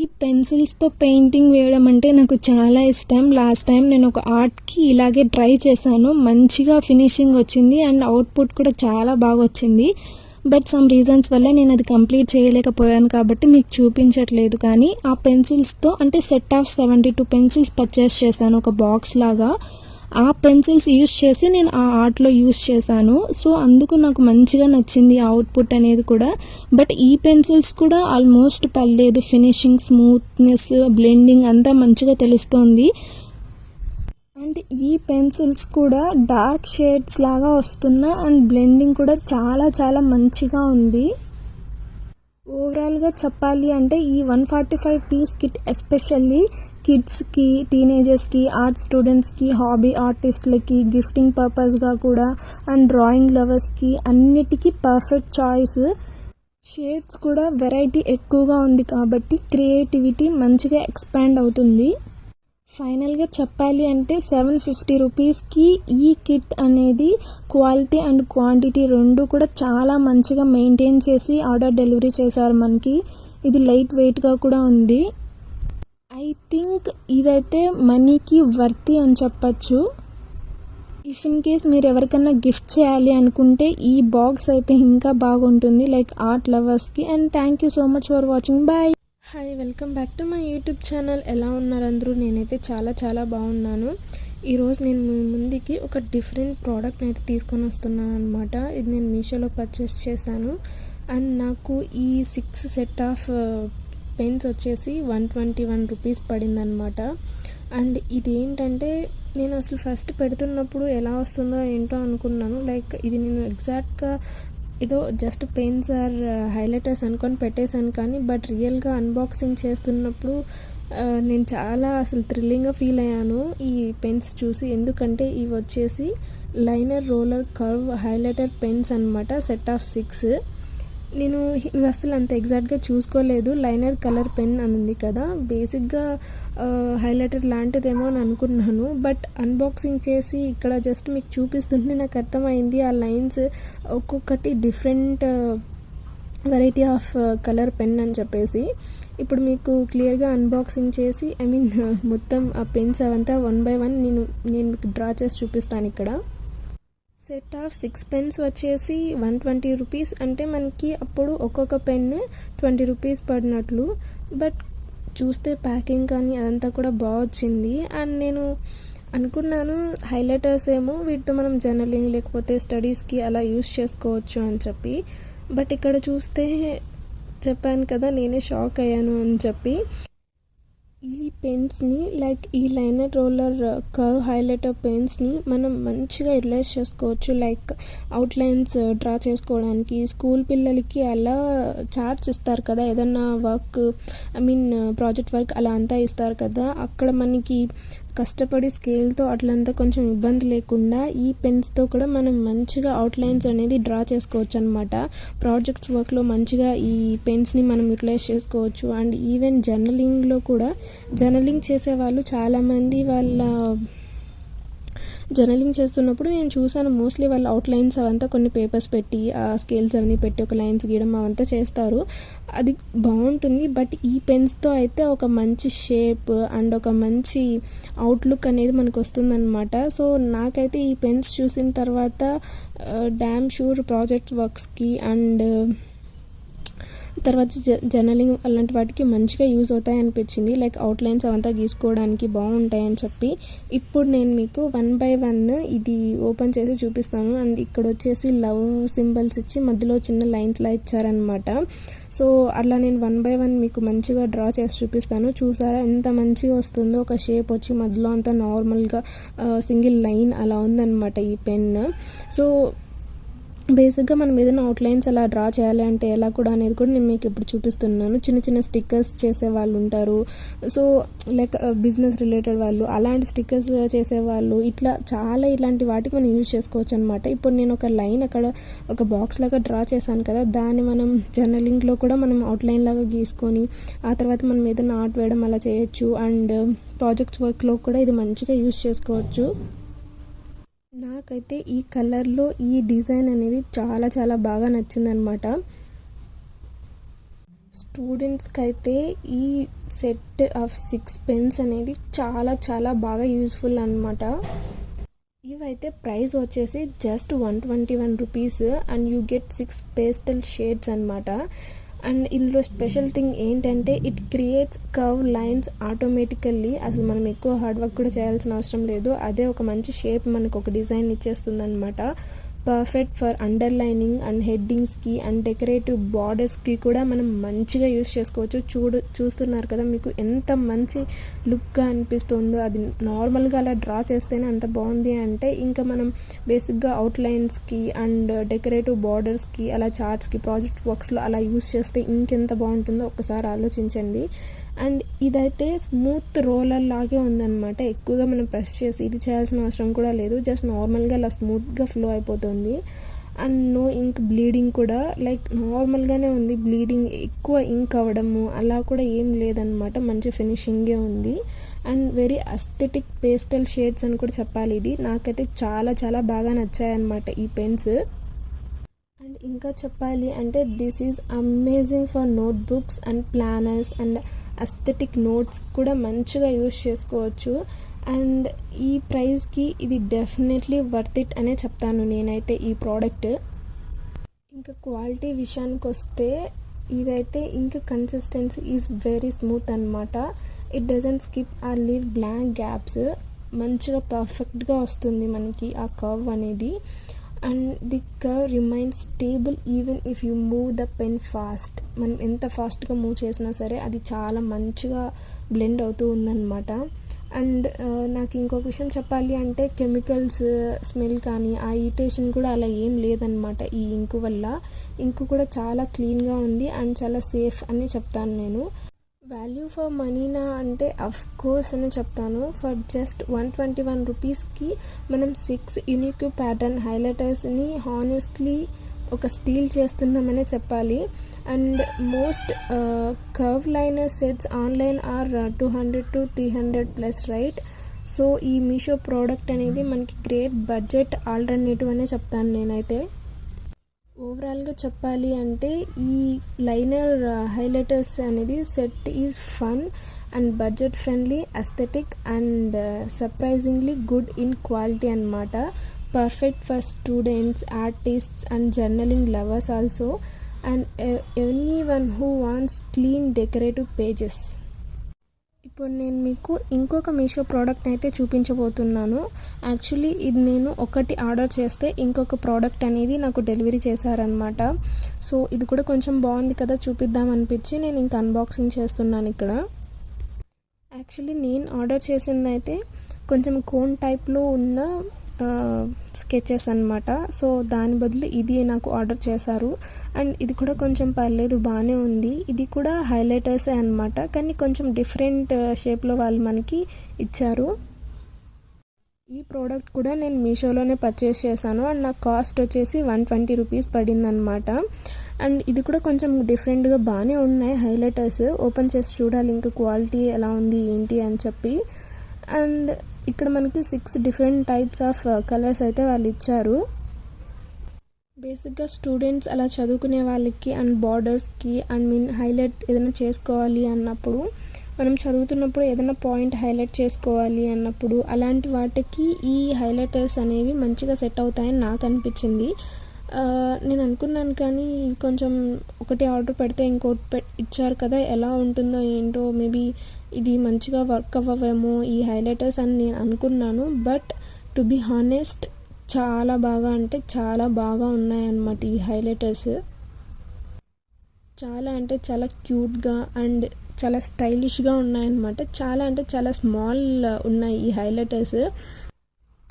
ఈ పెన్సిల్స్తో పెయింటింగ్ వేయడం అంటే నాకు చాలా ఇష్టం. లాస్ట్ టైం నేను ఒక ఆర్ట్కి ఇలాగే ట్రై చేశాను. మంచిగా ఫినిషింగ్ వచ్చింది అండ్ అవుట్పుట్ కూడా చాలా బాగా వచ్చింది. బట్ సమ్ రీజన్స్ వల్ల నేను అది కంప్లీట్ చేయలేకపోయాను కాబట్టి మీకు చూపించట్లేదు. కానీ ఆ పెన్సిల్స్తో అంటే సెట్ ఆఫ్ 72 పెన్సిల్స్ పర్చేస్ చేశాను ఒక బాక్స్ లాగా. ఆ పెన్సిల్స్ యూస్ చేసి నేను ఆ ఆర్ట్లో యూస్ చేశాను. సో అందుకు నాకు మంచిగా నచ్చింది అవుట్పుట్ అనేది కూడా. బట్ ఈ పెన్సిల్స్ కూడా ఆల్మోస్ట్ పర్లేదు. ఫినిషింగ్, స్మూత్నెస్, బ్లెండింగ్ అంతా మంచిగా తెలుస్తుంది. అండ్ ఈ పెన్సిల్స్ కూడా డార్క్ షేడ్స్ లాగా వస్తున్నాయి అండ్ బ్లెండింగ్ కూడా చాలా చాలా మంచిగా ఉంది. ఓవరాల్గా చెప్పాలి అంటే ఈ 145 పీస్ కిట్ ఎస్పెషల్లీ కిడ్స్కి, టీనేజర్స్కి, ఆర్ట్ స్టూడెంట్స్కి, హాబీ ఆర్టిస్ట్లకి, గిఫ్టింగ్ పర్పస్గా కూడా అండ్ డ్రాయింగ్ లవర్స్కి అన్నిటికీ పర్ఫెక్ట్ చాయిస్. షేడ్స్ కూడా వెరైటీ ఎక్కువగా ఉంది కాబట్టి క్రియేటివిటీ మంచిగా ఎక్స్పాండ్ అవుతుంది. ఫైనల్గా చెప్పాలి అంటే 750 రూపీస్కి ఈ కిట్ అనేది క్వాలిటీ అండ్ క్వాంటిటీ రెండు కూడా చాలా మంచిగా మెయింటైన్ చేసి ఆర్డర్ డెలివరీ చేశారు మనకి. ఇది లైట్ వెయిట్గా కూడా ఉంది. ఐ థింక్ ఇదైతే మనీకి వర్తి అని చెప్పచ్చు. ఇఫ్ ఇన్ కేస్ మీరు ఎవరికైనా గిఫ్ట్ చేయాలి అనుకుంటే ఈ బాక్స్ అయితే ఇంకా బాగుంటుంది లైక్ ఆర్ట్ లవర్స్కి. And thank you so much for watching. Bye. Hi, welcome back to my YouTube channel. ఎలా ఉన్నారు అందరూ? నేనైతే చాలా చాలా బాగున్నాను. ఈరోజు నేను మీ ముందుకి ఒక డిఫరెంట్ ప్రోడక్ట్ని అయితే తీసుకొని వస్తున్నాను అనమాట. ఇది నేను మీషోలో పర్చేస్ చేశాను. అండ్ నాకు ఈ 6 సెట్ ఆఫ్ పెన్స్ వచ్చేసి 121 రూపీస్ పడిందనమాట. అండ్ ఇది ఏంటంటే నేను అసలు ఫస్ట్ పెడుతున్నప్పుడు ఎలా వస్తుందో ఏంటో అనుకున్నాను. లైక్ ఇది నేను ఎగ్జాక్ట్గా ఏదో జస్ట్ పెన్స్ ఆర్ హైలైటర్స్ అనుకొని పెట్టేశాను. కానీ బట్ రియల్గా అన్బాక్సింగ్ చేస్తున్నప్పుడు నేను చాలా అసలు థ్రిల్లింగ్గా ఫీల్ అయ్యాను ఈ పెన్స్ చూసి. ఎందుకంటే ఇవి వచ్చేసి liner roller curve highlighter pens అనమాట, సెట్ ఆఫ్ 6. నేను ఇవి అసలు అంత ఎగ్జాక్ట్గా చూసుకోలేదు. లైనర్ కలర్ పెన్ అని ఉంది కదా, బేసిక్గా హైలైటర్ లాంటిదేమో అని అనుకున్నాను. బట్ అన్బాక్సింగ్ చేసి ఇక్కడ జస్ట్ మీకు చూపిస్తుంటే నాకు అర్థమైంది ఆ లైన్స్ ఒక్కొక్కటి different variety of colour pen అని చెప్పేసి. ఇప్పుడు మీకు క్లియర్గా అన్బాక్సింగ్ చేసి మొత్తం ఆ పెన్స్ అవంతా 1 by 1 నేను మీకు డ్రా చేసి చూపిస్తాను. ఇక్కడ సెట్ ఆఫ్ 6 పెన్స్ వచ్చేసి 120 రూపీస్. అంటే మనకి అప్పుడు ఒక్కొక్క పెన్ 20 రూపీస్ పడినట్లు. బట్ చూస్తే ప్యాకింగ్ కానీ అదంతా కూడా బాగా వచ్చింది. అండ్ నేను అనుకున్నాను హైలైటర్స్ ఏమో వీటితో మనం జర్నలింగ్ లేకపోతే స్టడీస్కి అలా యూస్ చేసుకోవచ్చు అని చెప్పి. బట్ ఇక్కడ చూస్తే చెప్పాను కదా నేనే షాక్ అయ్యాను అని చెప్పి. ఈ పెన్స్ని లైక్ ఈ లైనర్ రోలర్ కర్వ్ హైలైటర్ పెన్స్ని మనం మంచిగా యూటిలైజ్ చేసుకోవచ్చు. లైక్ అవుట్లైన్స్ డ్రా చేసుకోవడానికి, స్కూల్ పిల్లలకి అలా చార్ట్స్ ఇస్తారు కదా, ఏదన్నా వర్క్ ప్రాజెక్ట్ వర్క్ అలా అంతా ఇస్తారు కదా, అక్కడ మనకి కష్టపడి స్కేల్తో అట్లంతా కొంచెం ఇబ్బంది లేకుండా ఈ పెన్స్తో కూడా మనం మంచిగా అవుట్లైన్స్ అనేది డ్రా చేసుకోవచ్చు అనమాట. ప్రాజెక్ట్స్ వర్క్లో మంచిగా ఈ పెన్స్ని మనం యూటిలైజ్ చేసుకోవచ్చు. అండ్ ఈవెన్ జర్నలింగ్లో కూడా జర్నలింగ్ చేసేవాళ్ళు చాలామంది జర్నలింగ్ చేస్తున్నప్పుడు నేను చూసాను మోస్ట్లీ వాళ్ళు అవుట్లైన్స్ అవంతా కొన్ని పేపర్స్ పెట్టి ఆ స్కేల్స్ అవన్నీ పెట్టి ఒక లైన్స్ గీయడం అవంతా చేస్తారు. అది బాగుంటుంది. బట్ ఈ పెన్స్తో అయితే ఒక మంచి షేప్ అండ్ ఒక మంచి అవుట్లుక్ అనేది మనకు వస్తుందన్నమాట. సో నాకైతే ఈ పెన్స్ చూసిన తర్వాత డ్యామ్ షూర్ ప్రాజెక్ట్ వర్క్స్కి అండ్ తర్వాత జర్నలింగ్ అలాంటి వాటికి మంచిగా యూజ్ అవుతాయి అనిపించింది. లైక్ అవుట్లైన్స్ అవంతా గీసుకోవడానికి బాగుంటాయని చెప్పి. ఇప్పుడు నేను మీకు 1 by 1 ఇది ఓపెన్ చేసి చూపిస్తాను. అండ్ ఇక్కడ వచ్చేసి లవ్ సింబల్స్ ఇచ్చి మధ్యలో చిన్న లైన్స్లా ఇచ్చారనమాట. సో అలా నేను 1 by 1 మీకు మంచిగా డ్రా చేసి చూపిస్తాను. చూసారా ఎంత మంచిగా వస్తుందో, ఒక షేప్ వచ్చి మధ్యలో అంతా నార్మల్గా సింగిల్ లైన్ అలా ఉందన్నమాట ఈ పెన్. సో బేసిక్గా మనం ఏదైనా అవుట్లైన్స్ అలా డ్రా చేయాలి అంటే ఎలా కూడా అనేది కూడా నేను మీకు ఇప్పుడు చూపిస్తున్నాను. చిన్న చిన్న స్టిక్కర్స్ చేసే వాళ్ళు ఉంటారు. సో లైక్ బిజినెస్ రిలేటెడ్ వాళ్ళు అలాంటి స్టిక్కర్స్ చేసేవాళ్ళు ఇట్లా చాలా ఇలాంటి వాటికి మనం యూజ్ చేసుకోవచ్చు అనమాట. ఇప్పుడు నేను ఒక లైన్ అక్కడ ఒక బాక్స్ లాగా డ్రా చేశాను కదా, దాన్ని మనం జర్నలింగ్లో కూడా మనం అవుట్లైన్ లాగా గీసుకొని ఆ తర్వాత మనం ఏదైనా ఆర్ట్ వేయడం అలా చేయొచ్చు. అండ్ ప్రాజెక్ట్స్ వర్క్లో కూడా ఇది మంచిగా యూజ్ చేసుకోవచ్చు. నాకైతే ఈ కలర్లో ఈ డిజైన్ అనేది చాలా చాలా బాగా నచ్చిందనమాట. స్టూడెంట్స్కి అయితే ఈ సెట్ ఆఫ్ 6 పెన్స్ అనేది చాలా చాలా బాగా యూస్ఫుల్ అనమాట. ఇవైతే ప్రైస్ వచ్చేసి just 121 rupees. And you get 6 pastel shades అనమాట. అండ్ ఇందులో స్పెషల్ థింగ్ ఏంటంటే it creates curve lines automatically. అసలు మనం ఎక్కువ హార్డ్ వర్క్ కూడా చేయాల్సిన అవసరం లేదు. అదే ఒక మంచి షేప్ మనకు ఒక డిజైన్ ఇచ్చేస్తుంది అనమాట. పర్ఫెక్ట్ ఫర్ అండర్లైనింగ్ అండ్ హెడ్డింగ్స్కి అండ్ డెకరేటివ్ బార్డర్స్కి కూడా మనం మంచిగా యూస్ చేసుకోవచ్చు. చూస్తున్నారు కదా మీకు ఎంత మంచి లుక్గా అనిపిస్తుందో. అది నార్మల్గా అలా డ్రా చేస్తేనే అంత బాగుంది అంటే ఇంకా మనం బేసిక్గా అవుట్లైన్స్కి అండ్ డెకరేటివ్ బార్డర్స్కి అలా చార్ట్స్కి ప్రాజెక్ట్ వర్క్స్లో అలా యూస్ చేస్తే ఇంకెంత బాగుంటుందో ఒక్కసారి ఆలోచించండి. అండ్ ఇదైతే స్మూత్ రోలర్ లాగే ఉందన్నమాట. ఎక్కువగా మనం ప్రెస్ చేసి ఇది చేయాల్సిన అవసరం కూడా లేదు. జస్ట్ నార్మల్గా అలా స్మూత్గా ఫ్లో అయిపోతుంది. అండ్ నో ఇంక్ బ్లీడింగ్ కూడా లైక్ నార్మల్గానే ఉంది. బ్లీడింగ్ ఎక్కువ ఇంక్ అవ్వడము అలా కూడా ఏం లేదనమాట. మంచి ఫినిషింగే ఉంది. And very aesthetic pastel shades అని కూడా చెప్పాలి. ఇది నాకైతే చాలా చాలా బాగా నచ్చాయన్నమాట ఈ పెన్స్. అండ్ ఇంకా చెప్పాలి అంటే this is amazing for notebooks and planners and aesthetic notes కూడా మంచిగా యూస్ చేసుకోవచ్చు. అండ్ ఈ ప్రైస్కి ఇది డెఫినెట్లీ వర్త్ ఇట్ అనే చెప్తాను నేనైతే ఈ ప్రోడక్ట్. ఇంకా క్వాలిటీ విషయానికి వస్తే ఇదైతే ఇంకా కన్సిస్టెన్సీ ఈజ్ వెరీ స్మూత్ అనమాట. It doesn't skip or leave blank gaps. మంచిగా పర్ఫెక్ట్గా వస్తుంది మనకి ఆ కర్వ్ అనేది. And the curve remains stable even if you move the pen fast. మనం ఎంత ఫాస్ట్గా మూవ్ చేసినా సరే అది చాలా మంచిగా బ్లెండ్ అవుతూ ఉందన్నమాట. అండ్ నాకు ఇంకొక విషయం చెప్పాలి అంటే కెమికల్స్ స్మెల్ కానీ ఆ ఇరిటేషన్ కూడా అలా ఏం లేదనమాట ఈ ఇంకు వల్ల. ఇంకు కూడా చాలా క్లీన్గా ఉంది అండ్ చాలా సేఫ్ అని చెప్తాను నేను. వాల్యూ ఫర్ మనీనా అంటే అఫ్ కోర్స్ అని చెప్తాను. ఫర్ జస్ట్ 121 రూపీస్కి మనం 6 యూనిక్ ప్యాటర్న్ హైలైటర్స్ని హానెస్ట్లీ ఒక స్టీల్ చేస్తున్నామనే చెప్పాలి. And most curve liner sets online or 200 to 300 plus right. So ఈ మీషో ప్రోడక్ట్ అనేది మనకి గ్రేట్ బడ్జెట్ ఆల్టర్నేటివ్ అనే చెప్తాను నేనైతే. ఓవరాల్గా చెప్పాలి అంటే ఈ లైనర్ హైలైటర్స్ అనేది set is fun and budget friendly, aesthetic and surprisingly good in quality అన్నమాట. Perfect for students, artists and journaling lovers also, and anyone who wants clean decorative pages. ఇప్పుడు నేను మీకు ఇంకొక మీషో ప్రోడక్ట్ అయితే చూపించబోతున్నాను. యాక్చువల్లీ ఇది నేను ఒకటి ఆర్డర్ చేస్తే ఇంకొక ప్రోడక్ట్ అనేది నాకు డెలివరీ చేశారనమాట. సో ఇది కూడా కొంచెం బాగుంది కదా చూపిద్దాం అనిపించి నేను ఇంకా అన్బాక్సింగ్ చేస్తున్నాను ఇక్కడ. యాక్చువల్లీ నేను ఆర్డర్ చేసింది అయితే కొంచెం కోన్ టైప్లో ఉన్న స్కెచెస్ అనమాట. సో దాని బదులు ఇది నాకు ఆర్డర్ చేశారు. అండ్ ఇది కూడా కొంచెం పర్లేదు, బాగానే ఉంది. ఇది కూడా హైలైటర్సే అనమాట, కానీ కొంచెం డిఫరెంట్ షేప్లో వాళ్ళు మనకి ఇచ్చారు. ఈ ప్రోడక్ట్ కూడా నేను మీషోలోనే పర్చేస్ చేశాను అండ్ నాకు కాస్ట్ వచ్చేసి 120 రూపీస్ పడిందనమాట. అండ్ ఇది కూడా కొంచెం డిఫరెంట్గా బాగానే ఉన్నాయి హైలైటర్స్. ఓపెన్ చేసి చూడాలి ఇంకా క్వాలిటీ ఎలా ఉంది ఏంటి అని చెప్పి. అండ్ ఇక్కడ మనకి 6 డిఫరెంట్ టైప్స్ ఆఫ్ కలర్స్ అయితే వాళ్ళు ఇచ్చారు. బేసిక్గా స్టూడెంట్స్ అలా చదువుకునే వాళ్ళకి అండ్ బార్డర్స్కి హైలైట్ ఏదైనా చేసుకోవాలి అన్నప్పుడు, మనం చదువుతున్నప్పుడు ఏదైనా పాయింట్ హైలైట్ చేసుకోవాలి అన్నప్పుడు అలాంటి వాటికి ఈ హైలైటర్స్ అనేవి మంచిగా సెట్ అవుతాయని నాకు అనిపించింది. నేను అనుకున్నాను కానీ కొంచెం ఒకటి ఆర్డర్ పెడితే ఇంకోటి ఇచ్చారు కదా, ఎలా ఉంటుందో ఏంటో, మేబీ ఇది మంచిగా వర్క్ అవ్వవేమో ఈ హైలైటర్స్ అని నేను అనుకున్నాను. బట్ టు బీ హానెస్ట్ చాలా బాగా అంటే చాలా బాగా ఉన్నాయన్నమాట ఈ హైలైటర్స్. చాలా అంటే చాలా క్యూట్గా అండ్ చాలా స్టైలిష్గా ఉన్నాయన్నమాట. చాలా అంటే చాలా స్మాల్ ఉన్నాయి ఈ highlighters.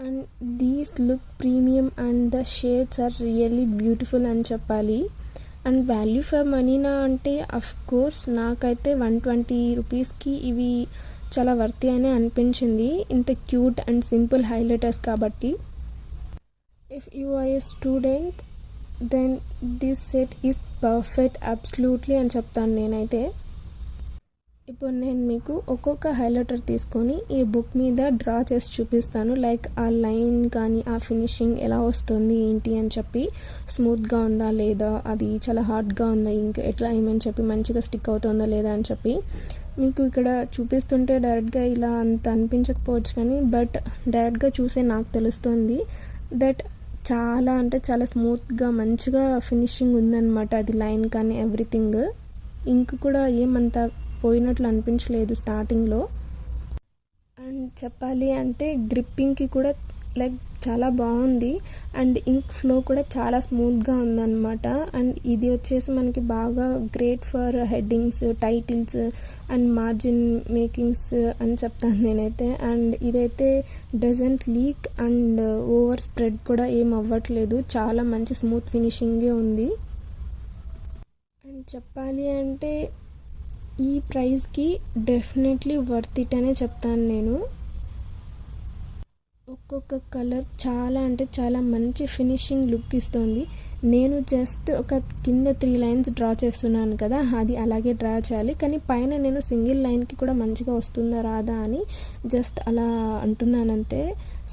And these look premium and the shades are really beautiful అని చెప్పాలి. అండ్ వాల్యూ ఫర్ మనీనా అంటే అఫ్ కోర్స్ నాకైతే 120 రూపీస్కి ఇవి చాలా వర్తి అని అనిపించింది, ఇంత క్యూట్ అండ్ సింపుల్ హైలైటర్స్ కాబట్టి. If you are a student then this set is perfect absolutely అని చెప్తాను నేనైతే. ఇప్పుడు నేను మీకు ఒక్కొక్క హైలైటర్ తీసుకొని ఈ బుక్ మీద డ్రా చేసి చూపిస్తాను. లైక్ ఆ లైన్ కానీ ఆ ఫినిషింగ్ ఎలా వస్తుంది ఏంటి అని చెప్పి, స్మూత్గా ఉందా లేదా, అది చాలా హార్డ్గా ఉందా, ఇంకా ఎట్లా ఏమని చెప్పి మంచిగా స్టిక్ అవుతుందా లేదా అని చెప్పి మీకు ఇక్కడ చూపిస్తుంటే డైరెక్ట్గా ఇలా అంత అనిపించకపోవచ్చు కానీ బట్ డైరెక్ట్గా చూసే నాకు తెలుస్తుంది దట్ చాలా అంటే చాలా స్మూత్గా మంచిగా ఫినిషింగ్ ఉందన్నమాట. అది లైన్ కానీ ఎవ్రీథింగ్. ఇంక్ కూడా ఏమంత పోయినట్లు అనిపించలేదు స్టార్టింగ్లో. అండ్ చెప్పాలి అంటే గ్రిప్పింగ్కి కూడా లైక్ చాలా బాగుంది అండ్ ఇంక్ ఫ్లో కూడా చాలా స్మూత్గా ఉందన్నమాట. అండ్ ఇది వచ్చేసి మనకి బాగా great for headings, titles and margin makings అని చెప్తాను నేనైతే. అండ్ ఇదైతే doesn't leak and over spread కూడా ఏం అవ్వట్లేదు, చాలా మంచి స్మూత్ ఫినిషింగే ఉంది. అండ్ చెప్పాలి అంటే ఈ ప్రైస్కి డెఫినెట్లీ వర్త్ ఇట్ అనే చెప్తాను నేను. ఒక్కొక్క కలర్ చాలా అంటే చాలా మంచి ఫినిషింగ్ లుక్ ఇస్తుంది. నేను జస్ట్ ఒక కింద 3 లైన్స్ డ్రా చేస్తున్నాను కదా, అది అలాగే డ్రా చేయాలి, కానీ పైన నేను సింగిల్ లైన్కి కూడా మంచిగా వస్తుందా రాదా అని జస్ట్ అలా అంటున్నానంతే.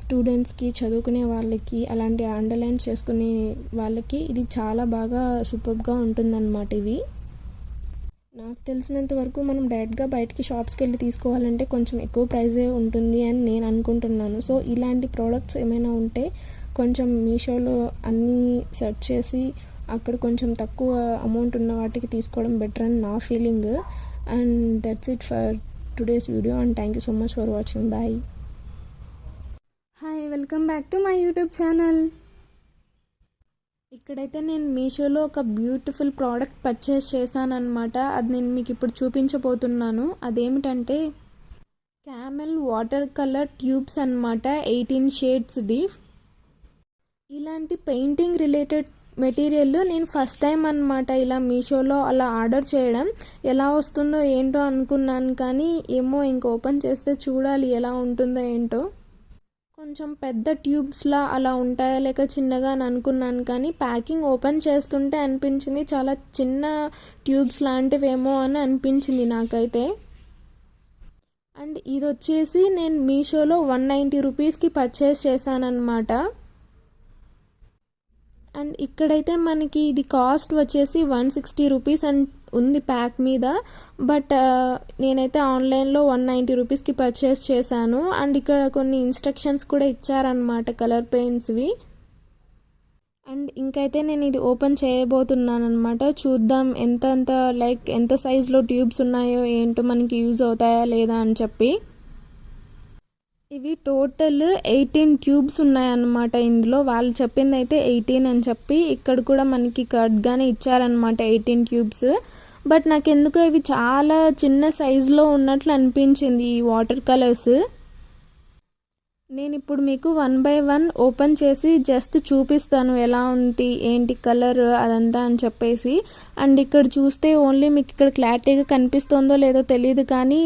స్టూడెంట్స్కి, చదువుకునే వాళ్ళకి, అలాంటి అండర్లైన్ చేసుకునే వాళ్ళకి ఇది చాలా బాగా సూపర్గా ఉంటుందన్నమాట ఇవి. నాకు తెలిసినంత వరకు మనం డైరెక్ట్గా బయటికి షాప్స్కి వెళ్ళి తీసుకోవాలంటే కొంచెం ఎక్కువ ప్రైజే ఉంటుంది అని నేను అనుకుంటున్నాను. సో ఇలాంటి ప్రోడక్ట్స్ ఏమైనా ఉంటే కొంచెం మీషోలో అన్నీ సెర్చ్ చేసి అక్కడ కొంచెం తక్కువ అమౌంట్ ఉన్న వాటికి తీసుకోవడం బెటర్ అని నా feeling. And that's it for today's video and thank you so much for watching. Bye. Hi, welcome back to my YouTube channel. ఇక్కడైతే నేను మీషోలో ఒక బ్యూటిఫుల్ ప్రోడక్ట్ పర్చేస్ చేశానన్నమాట. అది నేను మీకు ఇప్పుడు చూపించబోతున్నాను. అదేమిటంటే క్యామెల్ వాటర్ కలర్ ట్యూబ్స్ అన్నమాట, 18 షేడ్స్ది. ఇలాంటి పెయింటింగ్ రిలేటెడ్ మెటీరియల్ నేను ఫస్ట్ టైం అన్నమాట ఇలా మీషోలో అలా ఆర్డర్ చేయడం. ఎలా వస్తుందో ఏంటో అనుకున్నాను, కానీ ఏమో ఇంక ఓపెన్ చేస్తే చూడాలి ఎలా ఉంటుందో ఏంటో. కొంచెం పెద్ద ట్యూబ్స్లా అలా ఉంటాయా లేక చిన్నగా అని అనుకున్నాను, కానీ ప్యాకింగ్ ఓపెన్ చేస్తుంటే అనిపించింది చాలా చిన్న ట్యూబ్స్ లాంటివేమో అని అనిపించింది నాకైతే. అండ్ ఇది వచ్చేసి నేను మీషోలో 190 రూపీస్కి పర్చేస్ చేశానన్నమాట. అండ్ ఇక్కడైతే మనకి ఇది కాస్ట్ వచ్చేసి 160 రూపీస్ అండ్ ఉంది ప్యాక్ మీద. బట్ నేనైతే ఆన్లైన్లో 190 రూపీస్కి పర్చేస్ చేశాను. అండ్ ఇక్కడ కొన్ని ఇన్స్ట్రక్షన్స్ కూడా ఇచ్చారనమాట కలర్ పెయింట్స్వి. అండ్ ఇంకైతే నేను ఇది ఓపెన్ చేయబోతున్నాను అనమాట. చూద్దాం ఎంత సైజులో ట్యూబ్స్ ఉన్నాయో ఏంటో మనకి యూజ్ అవుతాయా లేదా అని చెప్పి. ఇవి టోటల్ 18 ట్యూబ్స్ ఉన్నాయన్నమాట ఇందులో. వాళ్ళు చెప్పింది అయితే 18 అని చెప్పి ఇక్కడ కూడా మనకి కట్గానే ఇచ్చారనమాట 18 ట్యూబ్స్. బట్ నాకు ఎందుకో ఇవి చాలా చిన్న సైజులో ఉన్నట్లు అనిపించింది ఈ వాటర్ కలర్స్. నేను ఇప్పుడు మీకు 1 by 1 ఓపెన్ చేసి జస్ట్ చూపిస్తాను ఎలా ఉంది ఏంటి కలర్ అదంతా అని చెప్పేసి. అండ్ ఇక్కడ చూస్తే ఓన్లీ మీకు ఇక్కడ క్లారిటీగా కనిపిస్తుందో లేదో తెలియదు, కానీ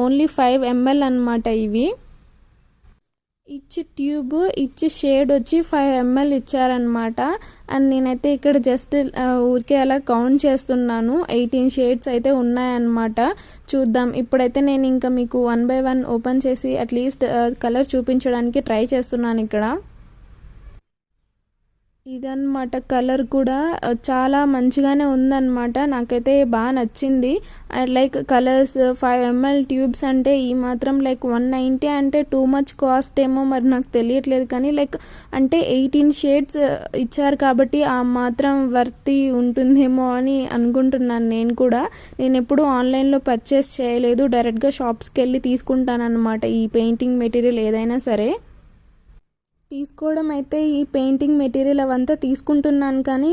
ఓన్లీ 5 ml అన్నమాట ఇవి. ఇచ్చి ట్యూబ్ ఇచ్చి షేడ్ వచ్చి 5 ml ఇచ్చారనమాట. అండ్ నేనైతే ఇక్కడ జస్ట్ ఊరికే అలా కౌంట్ చేస్తున్నాను. 18 షేడ్స్ అయితే ఉన్నాయన్నమాట. చూద్దాం. ఇప్పుడైతే నేను ఇంకా మీకు 1 by 1 ఓపెన్ చేసి అట్లీస్ట్ కలర్ చూపించడానికి ట్రై చేస్తున్నాను ఇక్కడ. ఇదన్నమాట కలర్ కూడా చాలా మంచిగానే ఉందన్నమాట. నాకైతే బాగా నచ్చింది. కలర్స్ 5 ml ట్యూబ్స్ అంటే ఈ మాత్రం 190 అంటే టూ మచ్ కాస్ట్ ఏమో మరి నాకు తెలియట్లేదు, కానీ అంటే 18 షేడ్స్ ఇచ్చారు కాబట్టి ఆ మాత్రం వర్తి ఉంటుందేమో అని అనుకుంటున్నాను నేను కూడా. నేను ఎప్పుడు ఆన్లైన్లో పర్చేస్ చేయలేదు, డైరెక్ట్గా షాప్స్కి వెళ్ళి తీసుకుంటానన్నమాట ఈ పెయింటింగ్ మెటీరియల్ ఏదైనా సరే. తీసుకోవడం అయితే ఈ పెయింటింగ్ మెటీరియల్ అవంతా తీసుకుంటున్నాను, కానీ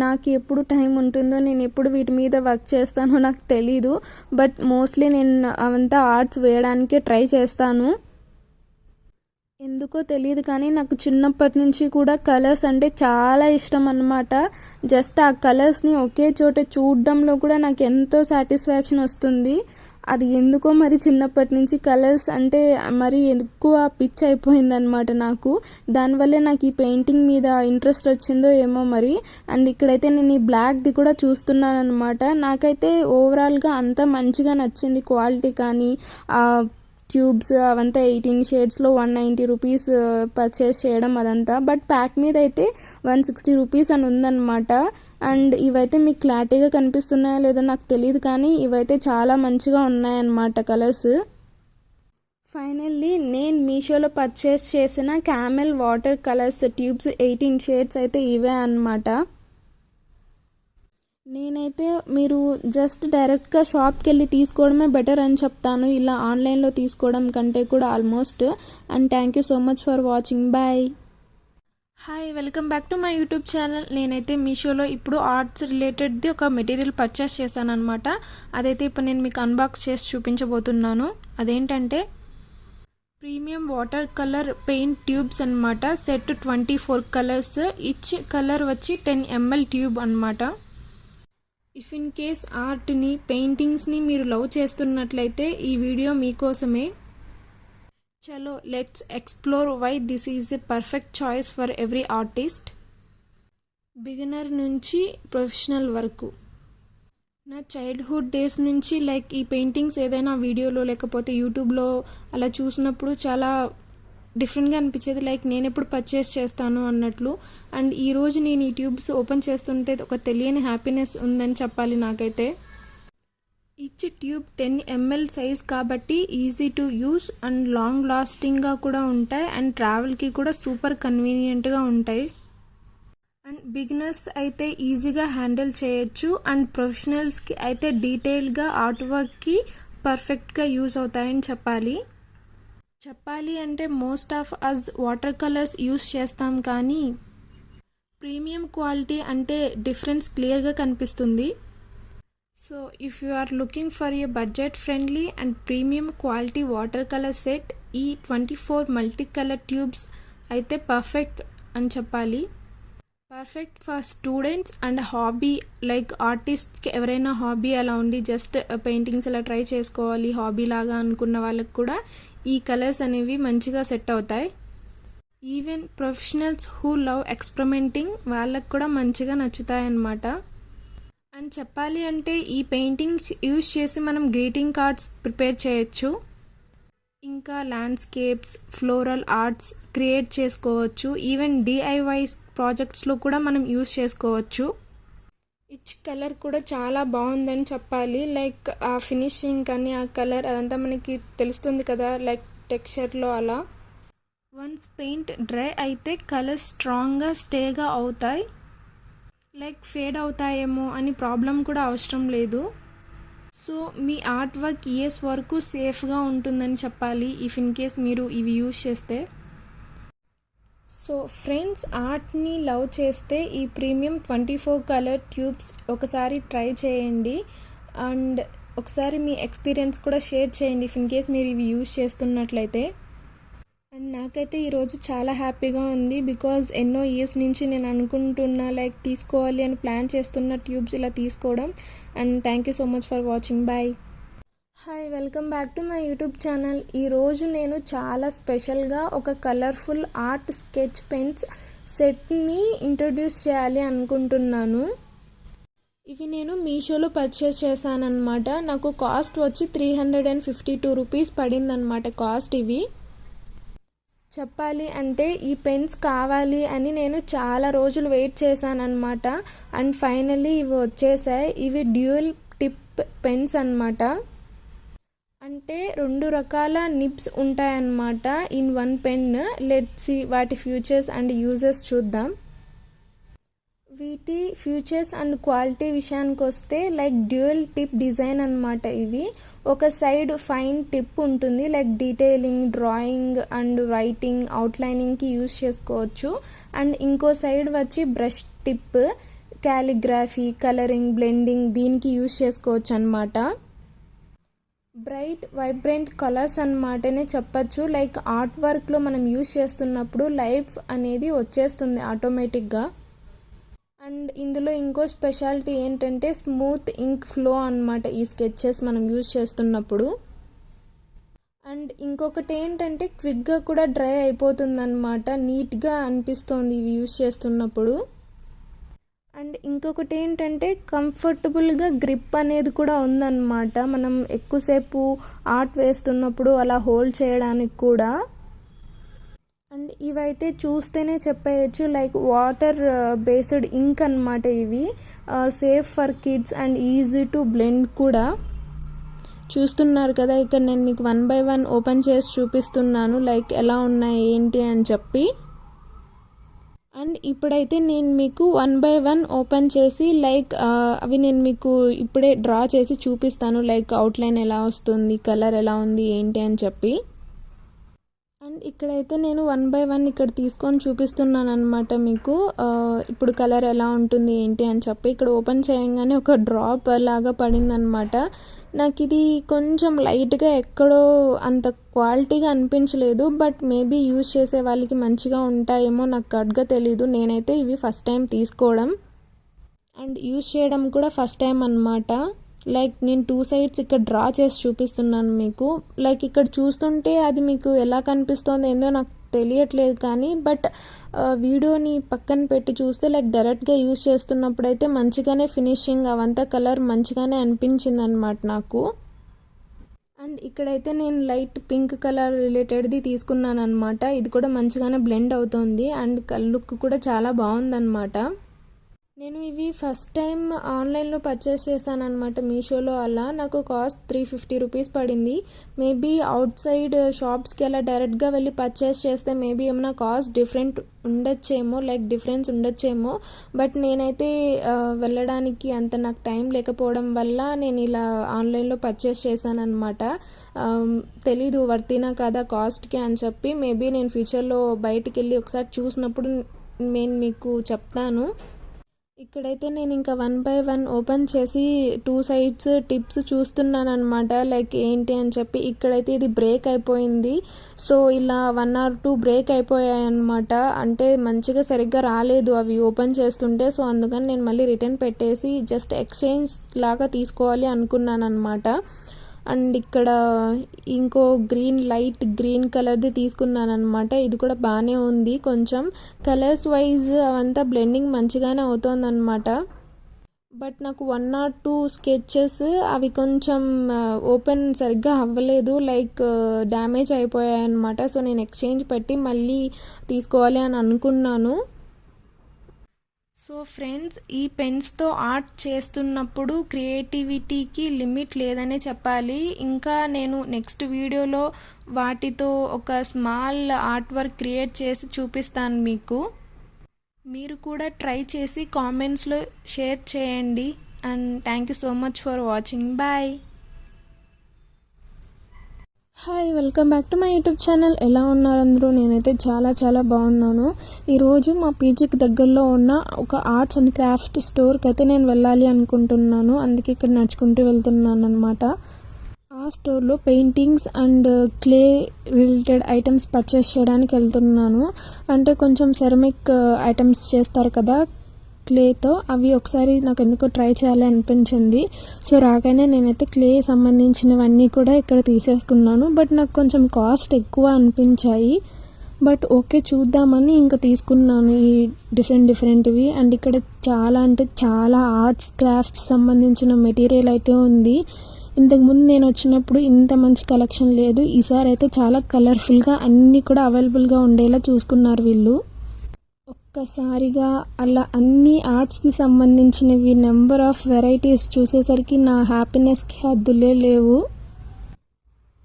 నాకు ఎప్పుడు టైం ఉంటుందో, నేను ఎప్పుడు వీటి మీద వర్క్ చేస్తానో నాకు తెలీదు. బట్ మోస్ట్లీ నేను అవంతా ఆర్ట్స్ వేయడానికే ట్రై చేస్తాను. ఎందుకో తెలియదు కానీ నాకు చిన్నప్పటి నుంచి కూడా కలర్స్ అంటే చాలా ఇష్టం అన్నమాట. జస్ట్ ఆ కలర్స్ని ఒకే చోట చూడడంలో కూడా నాకు ఎంతో సాటిస్ఫాక్షన్ వస్తుంది. అది ఎందుకో మరి చిన్నప్పటి నుంచి కలర్స్ అంటే మరి ఎక్కువ పిచ్ అయిపోయిందనమాట నాకు. దానివల్లే నాకు ఈ పెయింటింగ్ మీద ఇంట్రెస్ట్ వచ్చిందో ఏమో మరి. అండ్ ఇక్కడైతే నేను ఈ బ్లాక్ది కూడా చూస్తున్నాను అనమాట. నాకైతే ఓవరాల్గా అంత మంచిగా నచ్చింది, క్వాలిటీ కానీ ట్యూబ్స్ అవంతా 18 షేడ్స్లో 190 రూపీస్ పర్చేస్ చేయడం అదంతా. బట్ ప్యాక్ మీద అయితే 160 రూపీస్ అని ఉందన్నమాట. అండ్ ఇవైతే మీకు క్లారిటీగా కనిపిస్తున్నాయో లేదో నాకు తెలియదు, కానీ ఇవైతే చాలా మంచిగా ఉన్నాయన్నమాట కలర్స్. ఫైనల్లీ నేను మీషోలో పర్చేస్ చేసిన camel water colours tubes 18 shades అయితే ఇవే అన్నమాట. నేనైతే మీరు జస్ట్ డైరెక్ట్గా షాప్కి వెళ్ళి తీసుకోవడమే బెటర్ అని చెప్తాను, ఇలా ఆన్లైన్లో తీసుకోవడం కంటే కూడా almost. And thank you so much for watching. Bye. Hi, welcome back to my YouTube channel. నేనైతే మీషోలో ఇప్పుడు ఆర్ట్స్ రిలేటెడ్ది ఒక మెటీరియల్ పర్చేస్ చేశాను అనమాట. అదైతే ఇప్పుడు నేను మీకు అన్బాక్స్ చేసి చూపించబోతున్నాను. అదేంటంటే premium water colour paint tubes అనమాట. Set 24 colours. ఈచ్ కలర్ వచ్చి 10 ml ట్యూబ్ అనమాట. ఇఫ్ ఇన్ కేస్ ఆర్ట్ని పెయింటింగ్స్ని మీరు లవ్ చేస్తున్నట్లయితే ఈ వీడియో మీకోసమే. చలో let's explore why this is a perfect choice for every artist, beginner నుంచి ప్రొఫెషనల్ వరకు. నా చైల్డ్హుడ్ డేస్ నుంచి ఈ పెయింటింగ్స్ ఏదైనా వీడియోలో లేకపోతే యూట్యూబ్లో అలా చూసినప్పుడు చాలా డిఫరెంట్గా అనిపించేది, నేను ఎప్పుడు పర్చేస్ చేస్తాను అన్నట్లు. అండ్ ఈరోజు నేను ఈ ట్యూబ్స్ ఓపెన్ చేస్తుంటే ఒక తెలియని హ్యాపీనెస్ ఉందని చెప్పాలి నాకైతే. ఈచ్ ట్యూబ్ 10 ml సైజ్ కాబట్టి easy to use and long లాస్టింగ్గా కూడా ఉంటాయి అండ్ ట్రావెల్కి కూడా సూపర్ కన్వీనియంట్గా ఉంటాయి. అండ్ బిగినర్స్ అయితే ఈజీగా హ్యాండిల్ చేయొచ్చు అండ్ ప్రొఫెషనల్స్కి అయితే డీటెయిల్గా ఆర్ట్ వర్క్కి పర్ఫెక్ట్గా యూజ్ అవుతాయని చెప్పాలి అంటే most of us water colours use చేస్తాం, కానీ ప్రీమియం క్వాలిటీ అంటే డిఫరెన్స్ క్లియర్గా కనిపిస్తుంది. So if you are looking for a budget friendly and premium quality water colour set, ఈ 24 మల్టీ కలర్ ట్యూబ్స్ అయితే పర్ఫెక్ట్ అని చెప్పాలి. Perfect for students and hobby like ఆర్టిస్ట్కి, ఎవరైనా హాబీ అలా ఉండి జస్ట్ పెయింటింగ్స్ అలా ట్రై చేసుకోవాలి హాబీ లాగా అనుకున్న వాళ్ళకి కూడా ఈ కలర్స్ అనేవి మంచిగా సెట్ అవుతాయి. Even professionals who love experimenting వాళ్ళకి కూడా మంచిగా నచ్చుతాయి అన్నమాట. అండ్ చెప్పాలి అంటే ఈ పెయింటింగ్స్ యూజ్ చేసి మనం గ్రీటింగ్ కార్డ్స్ ప్రిపేర్ చేయొచ్చు, ఇంకా ల్యాండ్స్కేప్స్, ఫ్లోరల్ ఆర్ట్స్ క్రియేట్ చేసుకోవచ్చు. ఈవెన్ డిఐవై ప్రాజెక్ట్స్లో కూడా మనం యూజ్ చేసుకోవచ్చు. ఈచ్ కలర్ కూడా చాలా బాగుందని చెప్పాలి. లైక్ ఆ ఫినిషింగ్ కానీ ఆ కలర్ అదంతా మనకి తెలుస్తుంది కదా, లైక్ టెక్స్చర్లో అలా. వన్స్ పెయింట్ డ్రై అయితే కలర్స్ స్ట్రాంగ్గా స్టేగా అవుతాయి, లైక్ ఫేడ్ అవుతాయేమో అని ప్రాబ్లం కూడా అవసరం లేదు. సో మీ ఆర్ట్ వర్క్ ఇయర్స్ వరకు సేఫ్గా ఉంటుందని చెప్పాలి ఇఫ్ ఇన్ కేస్ మీరు ఇవి యూజ్ చేస్తే. సో ఫ్రెండ్స్, ఆర్ట్ని లవ్ చేస్తే ఈ ప్రీమియం 24 కలర్ ట్యూబ్స్ ఒకసారి ట్రై చేయండి అండ్ ఒకసారి మీ ఎక్స్పీరియన్స్ కూడా షేర్ చేయండి ఇఫ్ ఇన్ కేస్ మీరు ఇవి యూజ్ చేస్తున్నట్లయితే. అండ్ నాకైతే ఈరోజు చాలా హ్యాపీగా ఉంది, బికాజ్ ఎన్నో ఇయర్స్ నుంచి నేను అనుకుంటున్నా లైక్ తీసుకోవాలి అని ప్లాన్ చేస్తున్న ట్యూబ్స్ ఇలా తీసుకోవడం. And thank you so much for watching. Bye. Hi, welcome back to my YouTube channel. ఈరోజు నేను చాలా స్పెషల్గా ఒక కలర్ఫుల్ ఆర్ట్ స్కెచ్ పెన్స్ సెట్ని ఇంట్రొడ్యూస్ చేయాలి అనుకుంటున్నాను. ఇవి నేను మీషోలో పర్చేస్ చేశానన్నమాట. నాకు కాస్ట్ వచ్చి 352 రూపీస్ పడిందనమాట కాస్ట్. ఇవి చెప్పాలి అంటే ఈ పెన్స్ కావాలి అని నేను చాలా రోజులు వెయిట్ చేశాను అనమాట. అండ్ ఫైనల్లీ ఇవి వచ్చేసాయి. ఇవి డ్యూయల్ టిప్ పెన్స్ అన్నమాట. అంటే 2 రకాల నిబ్స్ ఉంటాయన్నమాట in one pen. Let's see వాటి ఫ్యూచర్స్ అండ్ యూజెస్ చూద్దాం. వీటి ఫ్యూచర్స్ అండ్ క్వాలిటీ విషయానికి వస్తే లైక్ డ్యూయల్ టిప్ డిజైన్ అన్నమాట. ఇవి ఒక సైడ్ ఫైన్ టిప్ ఉంటుంది, like detailing, drawing and writing, అవుట్లైనింగ్కి యూజ్ చేసుకోవచ్చు. అండ్ ఇంకో సైడ్ వచ్చి brush tip, calligraphy, colouring, blending దీనికి యూజ్ చేసుకోవచ్చు అన్నమాట. బ్రైట్ వైబ్రెంట్ కలర్స్ అన్నమాటనే చెప్పచ్చు. లైక్ ఆర్ట్ వర్క్లో మనం యూజ్ చేస్తున్నప్పుడు లైఫ్ అనేది వచ్చేస్తుంది ఆటోమేటిక్గా. అండ్ ఇందులో ఇంకో స్పెషాలిటీ ఏంటంటే స్మూత్ ఇంక్ ఫ్లో అన్నమాట ఈ స్కెచెస్ మనం యూజ్ చేస్తున్నప్పుడు. అండ్ ఇంకొకటి ఏంటంటే క్విక్గా కూడా డ్రై అయిపోతుంది అన్నమాట, నీట్గా అనిపిస్తుంది ఇవి యూజ్ చేస్తున్నప్పుడు. అండ్ ఇంకొకటి ఏంటంటే కంఫర్టబుల్గా గ్రిప్ అనేది కూడా ఉందన్నమాట, మనం ఎక్కువసేపు ఆర్ట్ వేస్తున్నప్పుడు అలా హోల్డ్ చేయడానికి కూడా. అండ్ ఇవైతే చూస్తేనే చెప్పేయచ్చు లైక్ వాటర్ బేస్డ్ ఇంక్ అన్నమాట. ఇవి safe for kids and easy to blend కూడా. చూస్తున్నారు కదా, ఇక్కడ నేను మీకు 1 by 1 ఓపెన్ చేసి చూపిస్తున్నాను లైక్ ఎలా ఉన్నాయి ఏంటి అని చెప్పి. అండ్ ఇప్పుడైతే నేను మీకు 1 by 1 ఓపెన్ చేసి లైక్ అవి నేను మీకు ఇప్పుడే డ్రా చేసి చూపిస్తాను, లైక్ అవుట్లైన్ ఎలా వస్తుంది, కలర్ ఎలా ఉంది ఏంటి అని చెప్పి. అండ్ ఇక్కడైతే నేను 1 by 1 ఇక్కడ తీసుకొని చూపిస్తున్నాను అనమాట మీకు. ఇప్పుడు కలర్ ఎలా ఉంటుంది ఏంటి అని చెప్పి ఇక్కడ ఓపెన్ చేయగానే ఒక డ్రాప్ లాగా పడిందనమాట. నాకు ఇది కొంచెం లైట్గా ఎక్కడో అంత క్వాలిటీగా అనిపించలేదు, బట్ మేబీ యూజ్ చేసే వాళ్ళకి మంచిగా ఉంటాయేమో, నాకు కరెక్ట్గా తెలీదు. నేనైతే ఇవి ఫస్ట్ టైం తీసుకోవడం అండ్ యూజ్ చేయడం కూడా ఫస్ట్ టైం అన్నమాట. లైక్ నేను 2 సైడ్స్ ఇక్కడ డ్రా చేసి చూపిస్తున్నాను మీకు. లైక్ ఇక్కడ చూస్తుంటే అది మీకు ఎలా కనిపిస్తోంది ఏందో నాకు తెలియట్లేదు, కానీ బట్ వీడియోని పక్కన పెట్టి చూస్తే లైక్ డైరెక్ట్గా యూజ్ చేస్తున్నప్పుడు అయితే మంచిగానే ఫినిషింగ్ అవంతా కలర్ మంచిగానే అనిపించింది అనమాట నాకు. అండ్ ఇక్కడైతే నేను లైట్ పింక్ కలర్ రిలేటెడ్ది తీసుకున్నాను అనమాట. ఇది కూడా మంచిగానే బ్లెండ్ అవుతుంది అండ్ లుక్ కూడా చాలా బాగుందన్నమాట. నేను ఇవి ఫస్ట్ టైం ఆన్లైన్లో పర్చేస్ చేశాను అనమాట, మీషోలో. అలా నాకు కాస్ట్ 350 రూపీస్ పడింది. మేబీ అవుట్ సైడ్ షాప్స్కి అలా డైరెక్ట్గా వెళ్ళి పర్చేస్ చేస్తే మేబీ ఏమైనా కాస్ట్ డిఫరెన్స్ ఉండొచ్చేమో. బట్ నేనైతే వెళ్ళడానికి అంత నాకు టైం లేకపోవడం వల్ల నేను ఇలా ఆన్లైన్లో పర్చేస్ చేశాను అనమాట. తెలీదు వర్తీనా కదా కాస్ట్కి అని చెప్పి. మేబీ నేను ఫ్యూచర్లో బయటికి వెళ్ళి ఒకసారి చూసినప్పుడు నేను మీకు చెప్తాను. ఇక్కడైతే నేను ఇంకా 1 by 1 ఓపెన్ చేసి 2 సైడ్స్ టిప్స్ చూస్తున్నాను అనమాట, లైక్ ఏంటి అని చెప్పి. ఇక్కడైతే ఇది బ్రేక్ అయిపోయింది. సో ఇలా 1 or 2 బ్రేక్ అయిపోయాయి అనమాట. అంటే మంచిగా సరిగ్గా రాలేదు అవి ఓపెన్ చేస్తుంటే. సో అందుకని నేను మళ్ళీ రిటర్న్ పెట్టేసి జస్ట్ ఎక్స్చేంజ్ లాగా తీసుకోవాలి అనుకున్నాను అనమాట. అండ్ ఇక్కడ ఇంకో లైట్ గ్రీన్ కలర్ది తీసుకున్నాను అనమాట. ఇది కూడా బాగానే ఉంది. కొంచెం కలర్స్ వైజ్ అవంతా బ్లెండింగ్ మంచిగానే అవుతోందన్నమాట. బట్ నాకు 1 or 2 స్కెచెస్ అవి కొంచెం ఓపెన్ సరిగ్గా అవ్వలేదు, లైక్ డ్యామేజ్ అయిపోయాయి అనమాట. సో నేను ఎక్స్చేంజ్ పెట్టి మళ్ళీ తీసుకోవాలి అని అనుకున్నాను. సో ఫ్రెండ్స్, ఈ పెన్స్తో ఆర్ట్ చేస్తున్నప్పుడు క్రియేటివిటీకి లిమిట్ లేదనే చెప్పాలి. ఇంకా నేను నెక్స్ట్ వీడియోలో వాటితో ఒక స్మాల్ ఆర్ట్ వర్క్ క్రియేట్ చేసి చూపిస్తాను మీకు. మీరు కూడా ట్రై చేసి కామెంట్స్లో షేర్ చేయండి. And thank you so much for watching. Bye. Hi, welcome back to my YouTube channel. ఎలా ఉన్నారు అందరూ? నేనైతే చాలా బాగున్నాను. ఈరోజు మా పీజీకి దగ్గరలో ఉన్న ఒక ఆర్ట్స్ అండ్ క్రాఫ్ట్ స్టోర్కి అయితే నేను వెళ్ళాలి అనుకుంటున్నాను. అందుకే ఇక్కడ నడుచుకుంటూ వెళ్తున్నాను అనమాట. ఆ స్టోర్లో paintings and clay related items purchase చేయడానికి వెళ్తున్నాను. అంటే కొంచెం సెరమిక్ ఐటమ్స్ చేస్తారు కదా క్లేతో, అవి ఒకసారి నాకు ఎందుకో ట్రై చేయాలి అనిపించింది. సో రాగానే నేనైతే క్లే సంబంధించినవన్నీ కూడా ఇక్కడ తీసేసుకున్నాను. బట్ నాకు కొంచెం కాస్ట్ ఎక్కువ అనిపించాయి. బట్ ఓకే చూద్దామని ఇంకా తీసుకున్నాను ఈ డిఫరెంట్వి. అండ్ ఇక్కడ చాలా ఆర్ట్స్ క్రాఫ్ట్స్ సంబంధించిన మెటీరియల్ అయితే ఉంది. ఇంతకుముందు నేను వచ్చినప్పుడు ఇంత మంచి కలెక్షన్ లేదు. ఈసారి అయితే చాలా కలర్ఫుల్గా అన్నీ కూడా అవైలబుల్గా ఉండేలా చూసుకున్నారు వీళ్ళు. ఒక్కసారిగా అలా అన్ని ఆర్ట్స్కి సంబంధించినవి నెంబర్ ఆఫ్ వెరైటీస్ చూసేసరికి నా హ్యాపీనెస్కి హద్దులే లేవు.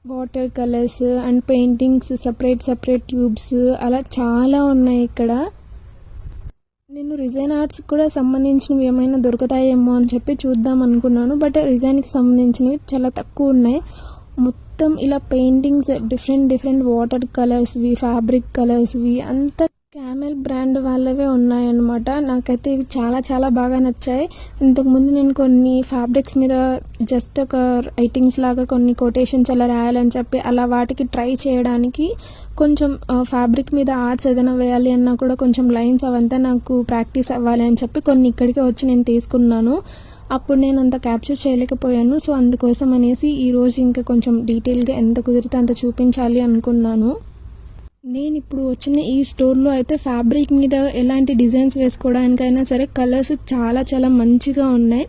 Water colours and paintings separate tubes అలా చాలా ఉన్నాయి ఇక్కడ. నేను రిజైన్ ఆర్ట్స్ కూడా సంబంధించినవి ఏమైనా దొరుకుతాయేమో అని చెప్పి చూద్దాం అనుకున్నాను. బట్ రిజైన్కి సంబంధించినవి చాలా తక్కువ ఉన్నాయి. మొత్తం ఇలా పెయింటింగ్స్ డిఫరెంట్ వాటర్ కలర్స్వి, ఫ్యాబ్రిక్ కలర్స్వి అంతా క్యామెల్ బ్రాండ్ వాళ్ళవే ఉన్నాయన్నమాట. నాకైతే ఇవి చాలా బాగా నచ్చాయి. ఇంతకుముందు నేను కొన్ని ఫ్యాబ్రిక్స్ మీద జస్ట్ ఒక రైటింగ్స్ లాగా కొన్ని కొటేషన్స్ అలా రాయాలని చెప్పి అలా వాటికి ట్రై చేయడానికి కొంచెం ఫ్యాబ్రిక్ మీద ఆర్ట్స్ ఏదైనా వేయాలి అన్నా కూడా కొంచెం లైన్స్ అవంతా నాకు ప్రాక్టీస్ అవ్వాలి అని చెప్పి కొన్ని ఇక్కడికి వచ్చి నేను తీసుకున్నాను. అప్పుడు నేను అంత క్యాప్చర్ చేయలేకపోయాను. సో అందుకోసం అనేసి ఈరోజు ఇంకా కొంచెం డీటెయిల్గా ఎంత కుదిరితే అంత చూపించాలి అనుకున్నాను. నేను ఇప్పుడు వచ్చిన ఈ స్టోర్లో అయితే ఫ్యాబ్రిక్ మీద ఎలాంటి డిజైన్స్ వేసుకోవడానికైనా సరే కలర్స్ చాలా మంచిగా ఉన్నాయి.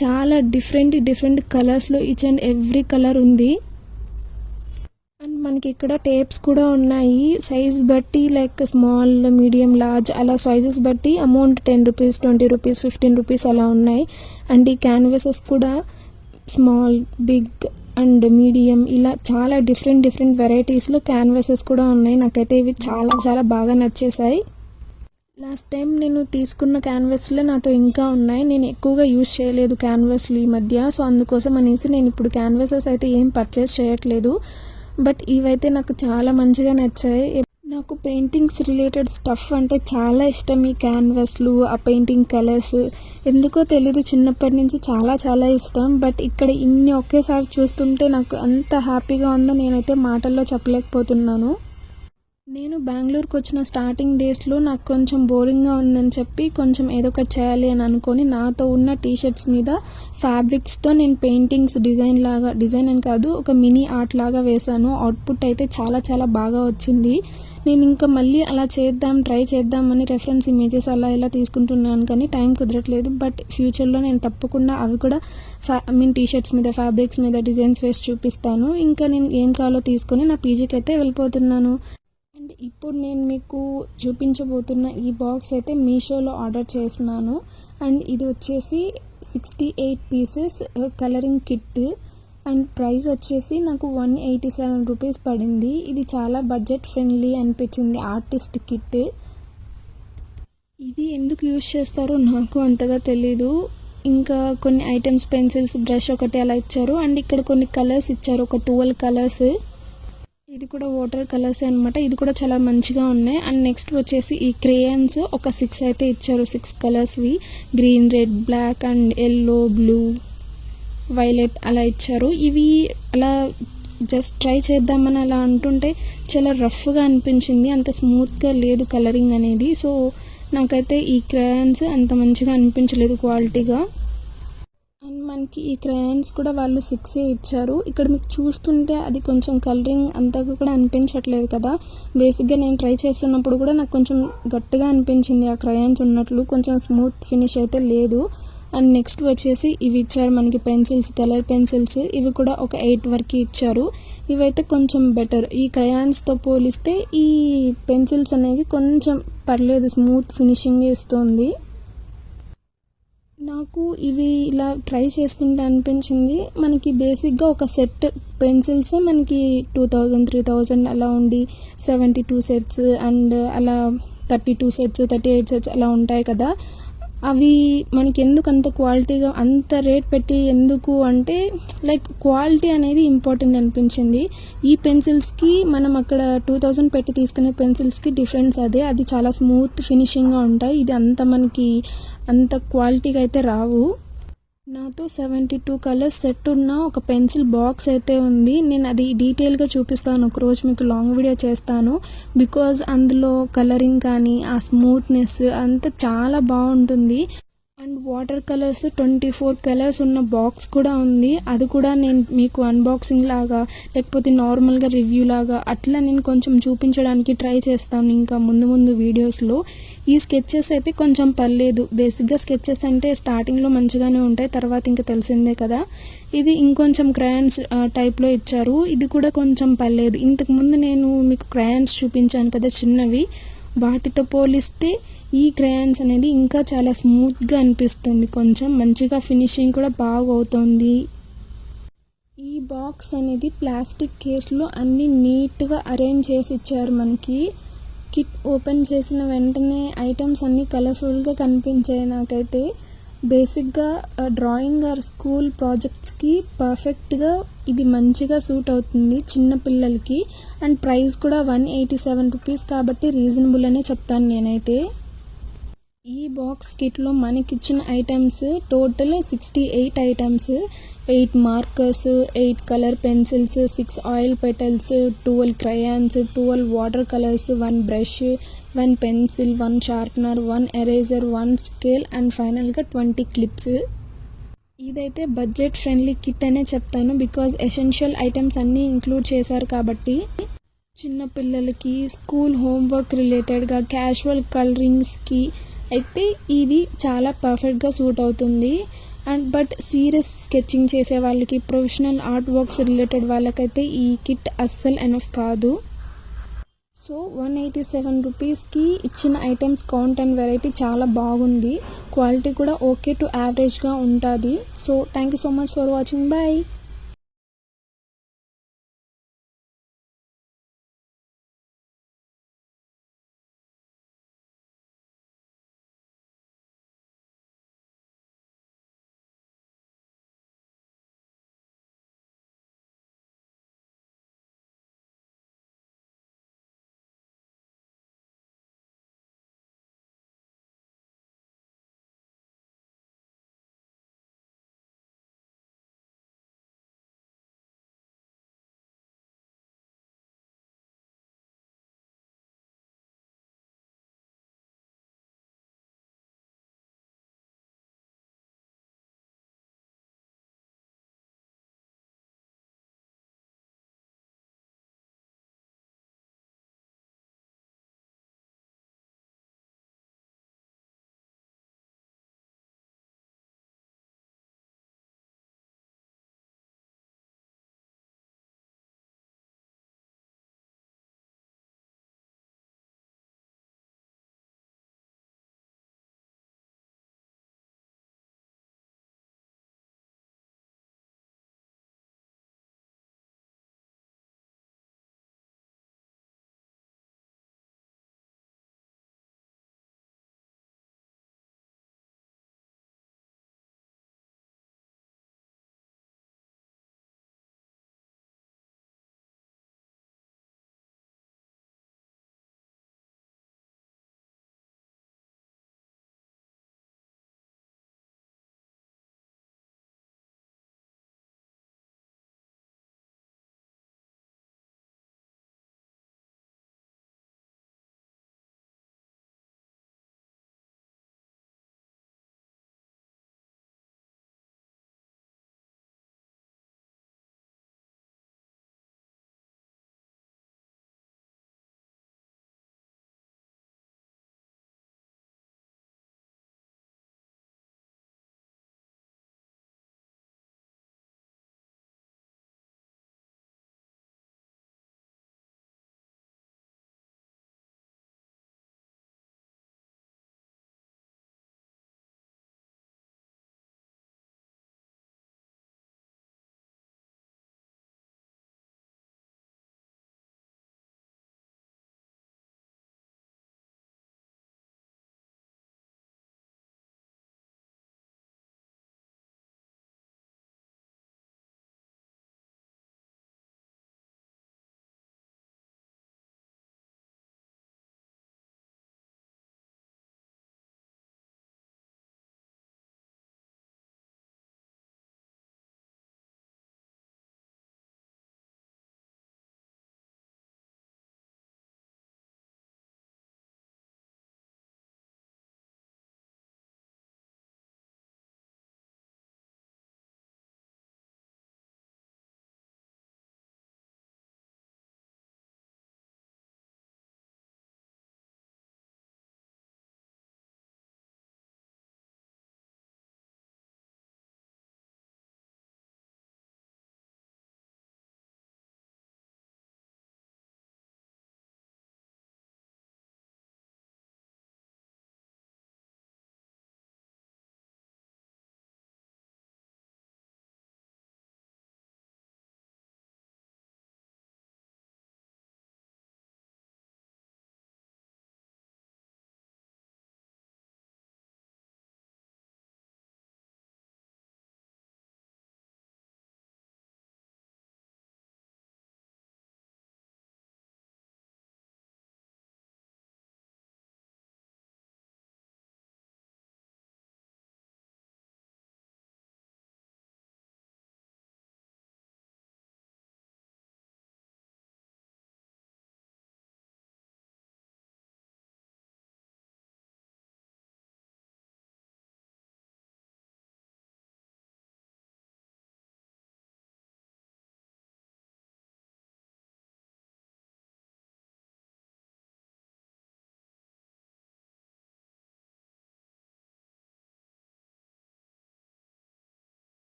చాలా డిఫరెంట్ కలర్స్లో ఈచ్ అండ్ ఎవ్రీ కలర్ ఉంది. అండ్ మనకి ఇక్కడ టేప్స్ కూడా ఉన్నాయి. సైజ్ బట్టి లైక్ స్మాల్, మీడియం, లార్జ్ అలా సైజెస్ బట్టి అమౌంట్ 10 రూపీస్, 20 రూపీస్, 15 రూపీస్ అలా ఉన్నాయి. అండ్ ఈ క్యాన్వాసెస్ కూడా స్మాల్, బిగ్ అండ్ మీడియం ఇలా చాలా డిఫరెంట్ వెరైటీస్లో క్యాన్వాసెస్ కూడా ఉన్నాయి. నాకైతే ఇవి చాలా బాగా నచ్చేసాయి. లాస్ట్ టైం నేను తీసుకున్న క్యాన్వాస్లే నాతో ఇంకా ఉన్నాయి. నేను ఎక్కువగా యూజ్ చేయలేదు క్యాన్వాస్లు ఈ మధ్య. సో అందుకోసం అనేసి నేను ఇప్పుడు క్యాన్వాసెస్ అయితే ఏం పర్చేస్ చేయట్లేదు. బట్ ఇవైతే నాకు చాలా మంచిగా నచ్చాయి. నాకు పెయింటింగ్స్ రిలేటెడ్ స్టఫ్ అంటే చాలా ఇష్టం. ఈ క్యాన్వాస్లు, ఆ పెయింటింగ్ కలర్స్ ఎందుకో తెలీదు, చిన్నప్పటి నుంచి చాలా ఇష్టం. బట్ ఇక్కడ ఇన్ని ఒకేసారి చూస్తుంటే నాకు అంత హ్యాపీగా ఉందో నేనైతే మాటల్లో చెప్పలేకపోతున్నాను. నేను బెంగళూరుకి వచ్చిన స్టార్టింగ్ డేస్లో నాకు కొంచెం బోరింగ్గా ఉందని చెప్పి కొంచెం ఏదో ఒకటి చేయాలి అని అనుకొని నాతో ఉన్న టీషర్ట్స్ మీద ఫ్యాబ్రిక్స్తో నేను పెయింటింగ్స్ డిజైన్ అని కాదు, ఒక మినీ ఆర్ట్ లాగా వేశాను. అవుట్పుట్ అయితే చాలా బాగా వచ్చింది. నేను ఇంకా మళ్ళీ అలా ట్రై చేద్దామని రెఫరెన్స్ ఇమేజెస్ అలా ఇలా తీసుకుంటున్నాను, కానీ టైం కుదరట్లేదు. బట్ ఫ్యూచర్లో నేను తప్పకుండా అవి కూడా టీషర్ట్స్ మీద, ఫ్యాబ్రిక్స్ మీద డిజైన్స్ వేసి చూపిస్తాను. ఇంకా నేను ఏం కావాలో తీసుకొని నా పీజీకి అయితే వెళ్ళిపోతున్నాను. అండ్ అండ్ ఇప్పుడు నేను మీకు చూపించబోతున్న ఈ బాక్స్ అయితే మీషోలో ఆర్డర్ చేసినాను. అండ్ ఇది వచ్చేసి 68 pieces colouring kit and price వచ్చేసి నాకు 187 రూపీస్ పడింది. ఇది చాలా బడ్జెట్ ఫ్రెండ్లీ అనిపించింది ఆర్టిస్ట్ కిట్. ఇది ఎందుకు యూజ్ చేస్తారో నాకు అంతగా తెలీదు. ఇంకా కొన్ని ఐటమ్స్ పెన్సిల్స్ బ్రష్ ఒకటి అలా ఇచ్చారు. అండ్ ఇక్కడ కొన్ని కలర్స్ ఇచ్చారు, ఒక 12 కలర్స్. ఇది కూడా వాటర్ కలర్స్ అనమాట. ఇది కూడా చాలా మంచిగా ఉన్నాయి. అండ్ నెక్స్ట్ వచ్చేసి ఈ క్రేయన్స్ ఒక 6 అయితే ఇచ్చారు, 6 కలర్స్వి. Green, red, black and yellow, blue, violet అలా ఇచ్చారు. ఇవి అలా జస్ట్ ట్రై చేద్దామని అలా అంటుంటే చాలా రఫ్గా అనిపించింది, అంత స్మూత్గా లేదు కలరింగ్ అనేది. సో నాకైతే ఈ క్రేయన్స్ అంత మంచిగా అనిపించలేదు క్వాలిటీగా. అండ్ మనకి ఈ క్రేయన్స్ కూడా వాళ్ళు 6 ఇచ్చారు. ఇక్కడ మీకు చూస్తుంటే అది కొంచెం కలరింగ్ అంతగా కూడా అనిపించట్లేదు కదా. బేసిక్గా నేను ట్రై చేస్తున్నప్పుడు కూడా నాకు కొంచెం గట్టిగా అనిపించింది ఆ క్రేయన్స్ ఉన్నట్లు, కొంచెం స్మూత్ ఫినిష్ అయితే లేదు. అండ్ నెక్స్ట్ వచ్చేసి ఇవి ఇచ్చారు మనకి పెన్సిల్స్, కలర్ పెన్సిల్స్. ఇవి కూడా ఒక 8 వరకు ఇచ్చారు. ఇవైతే కొంచెం బెటర్. ఈ క్రయాన్స్తో పోలిస్తే ఈ పెన్సిల్స్ అనేవి కొంచెం పర్లేదు, స్మూత్ ఫినిషింగ్ ఇస్తుంది. నాకు ఇవి ఇలా ట్రై చేస్తుంటే అనిపించింది, మనకి బేసిక్గా ఒక సెట్ పెన్సిల్సే మనకి 2000, 3000 అలా ఉండి 72 సెట్స్ అండ్ అలా 32 సెట్స్, 38 సెట్స్ అలా ఉంటాయి కదా. అవి మనకి ఎందుకు అంత క్వాలిటీగా అంత రేట్ పెట్టి ఎందుకు అంటే లైక్ క్వాలిటీ అనేది ఇంపార్టెంట్ అనిపించింది. ఈ పెన్సిల్స్కి మనం అక్కడ 2000 పెట్టి తీసుకునే పెన్సిల్స్కి డిఫరెన్స్ అదే. అది చాలా స్మూత్ ఫినిషింగ్గా ఉంటాయి. ఇది అంత మనకి అంత క్వాలిటీగా అయితే రావు. నాతో 72 కలర్స్ సెట్ ఉన్న ఒక పెన్సిల్ బాక్స్ అయితే ఉంది. నేను అది డీటెయిల్గా చూపిస్తాను, ఒకరోజు మీకు లాంగ్ వీడియో చేస్తాను. బికాజ్ అందులో కలరింగ్ కానీ ఆ స్మూత్నెస్ అంతా చాలా బాగుంటుంది. అండ్ వాటర్ కలర్స్ 24 కలర్స్ ఉన్న బాక్స్ కూడా ఉంది. అది కూడా నేను మీకు అన్బాక్సింగ్ లాగా లేకపోతే నార్మల్గా రివ్యూ లాగా అట్లా నేను కొంచెం చూపించడానికి ట్రై చేస్తాను ఇంకా ముందు ముందు వీడియోస్లో. ఈ స్కెచెస్ అయితే కొంచెం పర్లేదు. బేసిక్గా స్కెచెస్ అంటే స్టార్టింగ్లో మంచిగానే ఉంటాయి, తర్వాత ఇంకా తెలిసిందే కదా. ఇది ఇంకొంచెం క్రయాన్స్ టైప్లో ఇచ్చారు. ఇది కూడా కొంచెం పర్లేదు. ఇంతకుముందు నేను మీకు క్రయాన్స్ చూపించాను కదా చిన్నవి, వాటితో పోలిస్తే ఈ క్రయాన్స్ అనేది ఇంకా చాలా స్మూత్గా అనిపిస్తుంది, కొంచెం మంచిగా ఫినిషింగ్ కూడా బాగా అవుతుంది. ఈ బాక్స్ అనేది ప్లాస్టిక్ కేసులో అన్నీ నీట్గా అరేంజ్ చేసి ఇచ్చారు మనకి. కిట్ ఓపెన్ చేసిన వెంటనే ఐటమ్స్ అన్నీ కలర్ఫుల్గా కనిపించాయి నాకైతే. బేసిక్గా డ్రాయింగ్ ఆర్ స్కూల్ ప్రాజెక్ట్స్కి పర్ఫెక్ట్గా ఇది మంచిగా సూట్ అవుతుంది చిన్న పిల్లలకి. అండ్ ప్రైస్ కూడా 187 రూపీస్ కాబట్టి రీజనబుల్ అనే చెప్తాను నేనైతే. ఈ బాక్స్ కిట్లో మనకిచ్చిన items total 68 items. 8 markers, 8 colour pencils, 6 oil petals, 12 crayons, 12 water colours, 1 brush, 1 pencil, 1 sharpener, 1 eraser, 1 scale and ఫైనల్గా 20 క్లిప్స్. ఇదైతే బడ్జెట్ ఫ్రెండ్లీ కిట్ అనే చెప్తాను, బికాజ్ ఎసెన్షియల్ ఐటమ్స్ అన్నీ ఇంక్లూడ్ చేశారు కాబట్టి. చిన్నపిల్లలకి స్కూల్ హోంవర్క్ రిలేటెడ్గా క్యాజువల్ కలరింగ్స్కి అయితే ఇది చాలా పర్ఫెక్ట్గా సూట్ అవుతుంది. అండ్ బట్ సీరియస్ స్కెచింగ్ చేసే వాళ్ళకి, ప్రొఫెషనల్ ఆర్ట్ వర్క్స్ రిలేటెడ్ వాళ్ళకైతే ఈ కిట్ అస్సలు ఎనఫ్ కాదు. సో 187 రూపీస్కి ఇచ్చిన ఐటమ్స్ కౌంట్ అండ్ వెరైటీ చాలా బాగుంది. క్వాలిటీ కూడా ఓకే టు యావరేజ్గా ఉంటుంది. So thank you so much for watching. Bye.